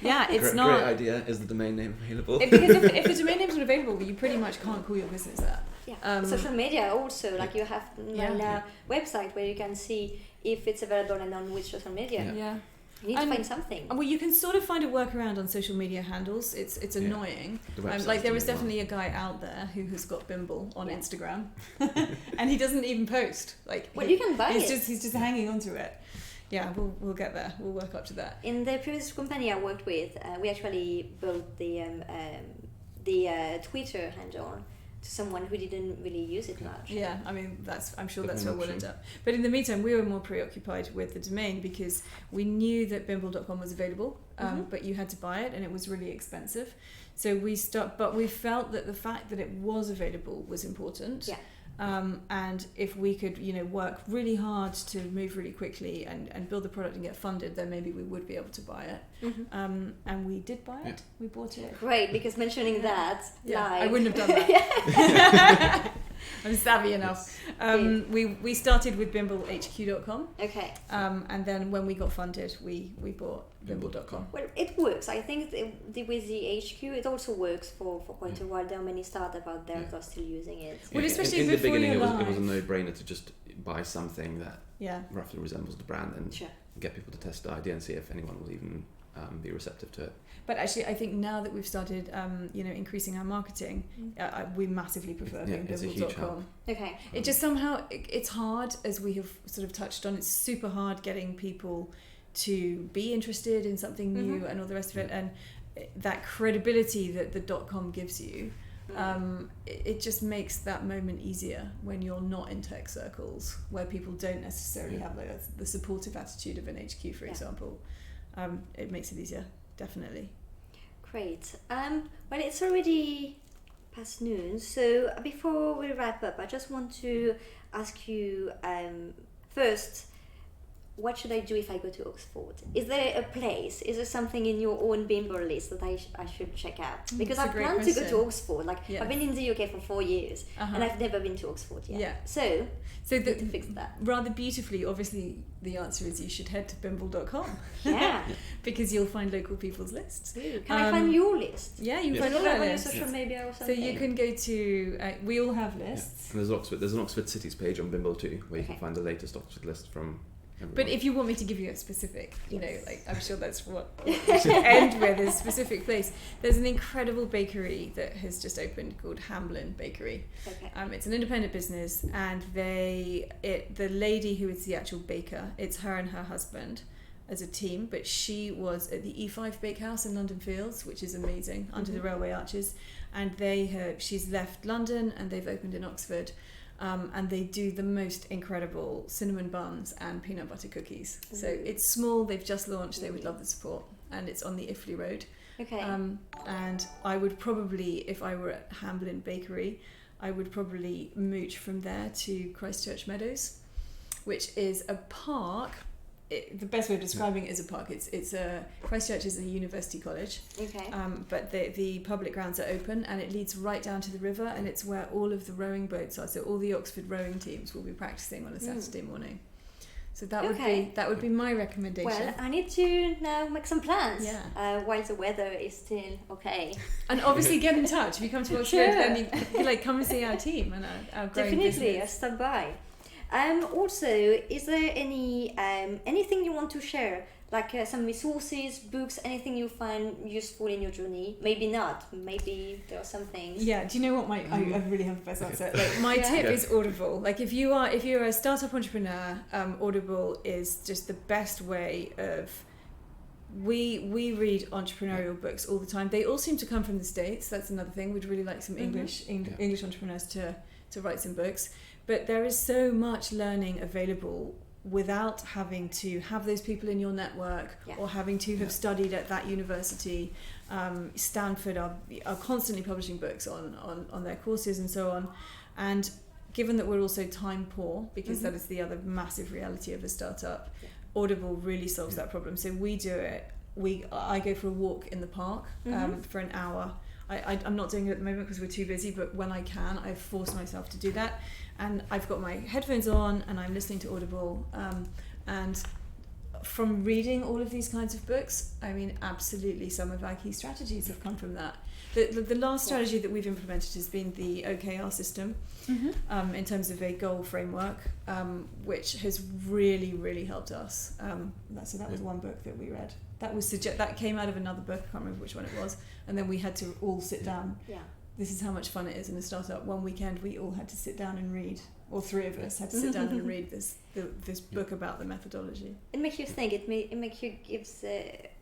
It's not. Great idea. Is the domain name available? Because if the domain name's not available, you pretty much can't call your business that. Yeah. Social media also, like you have a website where you can see if it's available and on which social media. Yeah. You need to find something. Well, you can sort of find a workaround on social media handles. It's annoying. There is definitely a guy out there who has got Bimble on Instagram, and he doesn't even post. You can buy it. He's just hanging on to it. Yeah, we'll get there. We'll work up to that. In the previous company I worked with, we actually built the Twitter handle to someone who didn't really use it much. Yeah, I mean, I'm sure that's where we'll end up. But in the meantime, we were more preoccupied with the domain because we knew that bimble.com was available, but you had to buy it and it was really expensive. So but we felt that the fact that it was available was important. Yeah. And if we could, work really hard to move really quickly and build the product and get funded, then maybe we would be able to buy it. And we did buy it. We bought it. Great, because mentioning that live. I wouldn't have done that. I'm savvy enough. We started with bimblehq.com. Okay. And then when we got funded, we bought bimble.com. Well, it works. I think with the HQ, it also works for quite a while. There are many startups out there that are still using it. Well, especially in the before beginning, you're it was a live. no-brainer to just buy something that Yeah. roughly resembles the brand and Sure. get people to test the idea and see if anyone will even be receptive to it. But actually, I think now that we've started, increasing our marketing, we massively prefer it's a huge help. bimble.com. Okay. It just somehow, it's hard, as we have sort of touched on, it's super hard getting people to be interested in something new and all the rest of it. And that credibility that the .com gives you, it just makes that moment easier when you're not in tech circles, where people don't necessarily have the supportive attitude of an HQ, for example. It makes it easier, definitely. Great. Well, it's already past noon, so before we wrap up, I just want to ask you first, what should I do if I go to Oxford? Is there a place? Is there something in your own Bimble list that I should check out? Because I plan to go to Oxford. I've been in the UK for 4 years, and I've never been to Oxford yet. Yeah. So to fix that. Rather beautifully, obviously, the answer is you should head to bimble.com. Yeah. Because you'll find local people's lists. Can I find your list? Yeah, you can Find find all our on your lists. social media or So something. you can go to, we all have lists. And there's an Oxford Cities page on Bimble too, where you can find the latest Oxford list from everyone. But if you want me to give you a specific, I'm sure that's what we should end with, is a specific place. There's an incredible bakery that has just opened called Hamlin Bakery. Okay. It's an independent business, and the lady who is the actual baker, it's her and her husband as a team, but she was at the E5 Bakehouse in London Fields, which is amazing, under the railway arches, and she's left London and they've opened in Oxford. And they do the most incredible cinnamon buns and peanut butter cookies. So it's small, they've just launched, they would love the support. And it's on the Iffley Road. Okay. And I would probably, if I were at Hamlin Bakery, I would probably mooch from there to Christchurch Meadows, which is a park. The best way of describing it is a park. Christchurch is a university college. Okay. But the public grounds are open, and it leads right down to the river, and it's where all of the rowing boats are. So all the Oxford rowing teams will be practicing on a Saturday morning. So that would be my recommendation. Well, I need to now make some plans. Yeah. While the weather is still okay. And obviously get in touch. If you come to Oxford, then you come and see our team and our growing Definitely, business. I'll stop by. Also, is there anything you want to share, like some resources, books, anything you find useful in your journey? Maybe not. Maybe there are some things. Yeah. Do you know what I really have the best answer? Like my tip is Audible. Like if you're a startup entrepreneur, Audible is just the best way of. We read entrepreneurial books all the time. They all seem to come from the States. That's another thing. We'd really like some English entrepreneurs to write some books. But there is so much learning available without having to have those people in your network or having to have studied at that university. Stanford are constantly publishing books on their courses and so on. And given that we're also time poor, because that is the other massive reality of a startup, Audible really solves that problem. So we do it. I go for a walk in the park for an hour. I'm not doing it at the moment because we're too busy, but when I can, I force myself to do that. And I've got my headphones on and I'm listening to Audible. And from reading all of these kinds of books, I mean, absolutely some of our key strategies have come from that. The last strategy that we've implemented has been the OKR system in terms of a goal framework, which has really, really helped us. So that was one book that we read. That came out of another book, I can't remember which one it was, and then we had to all sit down. Yeah. This is how much fun it is in a startup. One weekend we all had to sit down and read, or three of us had to sit down and read this book about the methodology. It makes you think. It makes you gives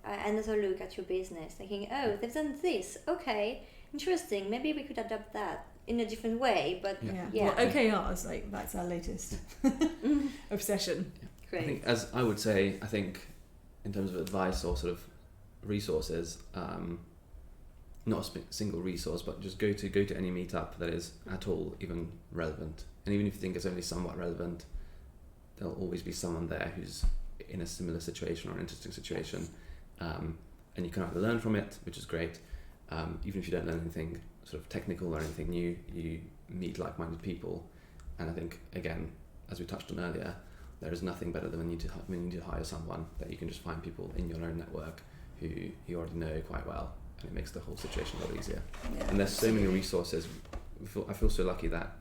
another look at your business, thinking, oh, they've done this. Okay, interesting. Maybe we could adapt that in a different way. But Well, OKRs, that's our latest obsession. Great. I think, as I would say, in terms of advice or sort of resources, not a single resource, but just go to any meetup that is at all even relevant. And even if you think it's only somewhat relevant, there'll always be someone there who's in a similar situation or an interesting situation. And you can either learn from it, which is great. Even if you don't learn anything sort of technical or anything new, you meet like-minded people. And I think, again, as we touched on earlier, there is nothing better than when you need to hire someone that you can just find people in your own network who you already know quite well, and it makes the whole situation a lot easier. Yeah, and there's so many resources. I feel so lucky that,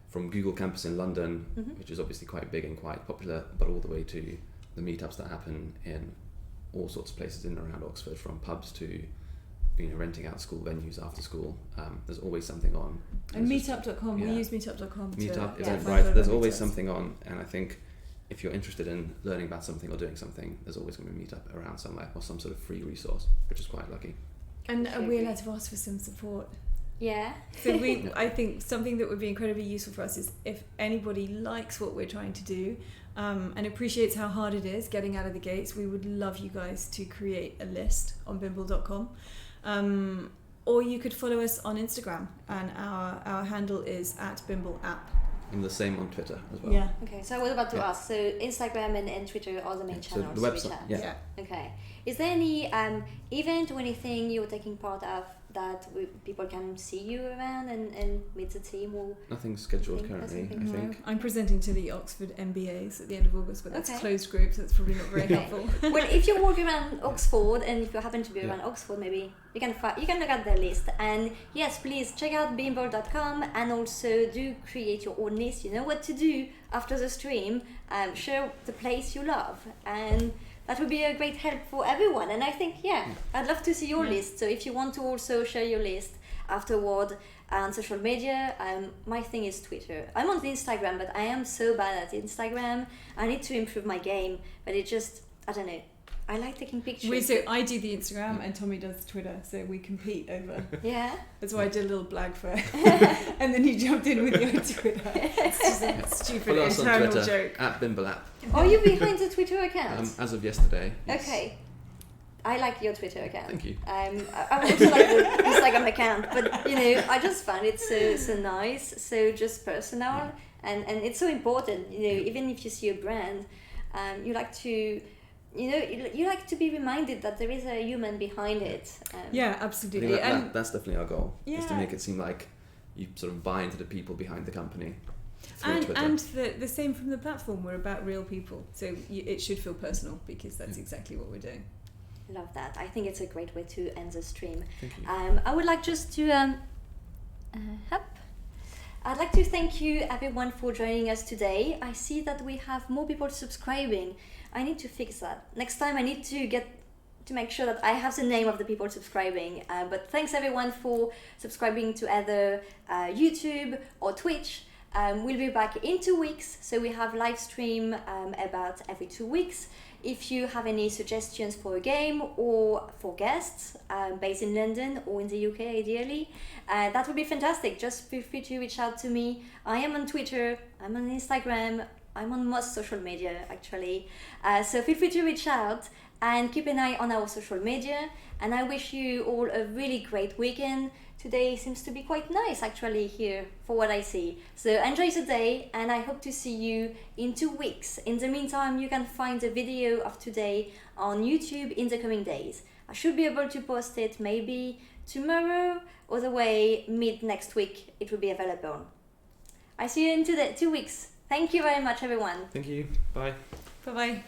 from Google Campus in London, which is obviously quite big and quite popular, but all the way to the meetups that happen in all sorts of places in and around Oxford, from pubs to renting out school venues after school. There's always something on. And meetup.com, we use meetup.com. Meetup, Eventbrite, there's always something on, and I think if you're interested in learning about something or doing something, there's always going to be a meetup around somewhere or some sort of free resource, which is quite lucky. And we're allowed to ask for some support. Yeah. So I think something that would be incredibly useful for us is if anybody likes what we're trying to do and appreciates how hard it is getting out of the gates, we would love you guys to create a list on bimble.com. Or you could follow us on Instagram, and our handle is @BimbleApp. And the same on Twitter as well. Yeah. Okay, so I was about to ask, so Instagram and Twitter are the main channels. So the website, Yeah. Okay. Is there any event or anything you're taking part of that people can see you around and meet the team? Or Nothing's scheduled currently, I No, think. I'm presenting to the Oxford MBAs at the end of August, but that's Okay. closed group, so that's probably not very Okay. helpful. Well, if you walk around Oxford and if you happen to be Yeah. around Oxford, maybe you can look at their list. And yes, please check out bimble.com and also do create your own list. You know what to do after the stream. Share the place you love, and that would be a great help for everyone. And I think, I'd love to see your list. So if you want to also share your list afterward on social media, my thing is Twitter. I'm on Instagram, but I am so bad at Instagram. I need to improve my game, but it just, I don't know. I like taking pictures. So I do the Instagram and Tommy does Twitter, so we compete over. Yeah. That's why I did a little blag for it. And then you jumped in with your Twitter. It's just a stupid Follow us on internal Twitter, joke. @BimbleApp. Are you behind the Twitter account? As of yesterday. Yes. Okay. I like your Twitter account. Thank you. I also like the Instagram account, but I just find it so nice, so just personal, and it's so important. Even if you see a brand, you like to. You like to be reminded that there is a human behind it. Yeah, I absolutely. think And that's definitely our goal, is to Yeah. make it seem like you sort of buy into the people behind the company through and, Twitter. and the same from the platform. We're about real people, so it should feel personal because that's exactly what we're doing. Love that. I think it's a great way to end the stream. Thank you. I would like just to I'd like to thank you everyone for joining us today. I see that we have more people subscribing. I need to fix that. Next time I need to make sure that I have the name of the people subscribing. But thanks everyone for subscribing to either YouTube or Twitch. We'll be back in 2 weeks, so we have live stream about every 2 weeks. If you have any suggestions for a game or for guests based in London or in the UK ideally, that would be fantastic. Just feel free to reach out to me. I am on Twitter, I'm on Instagram, I'm on most social media actually. So feel free to reach out and keep an eye on our social media. And I wish you all a really great weekend. Today seems to be quite nice actually here for what I see. So enjoy the day, and I hope to see you in 2 weeks. In the meantime, you can find the video of today on YouTube in the coming days. I should be able to post it maybe tomorrow, or the way mid next week it will be available. I see you in 2 weeks. Thank you very much everyone. Thank you. Bye. Bye bye.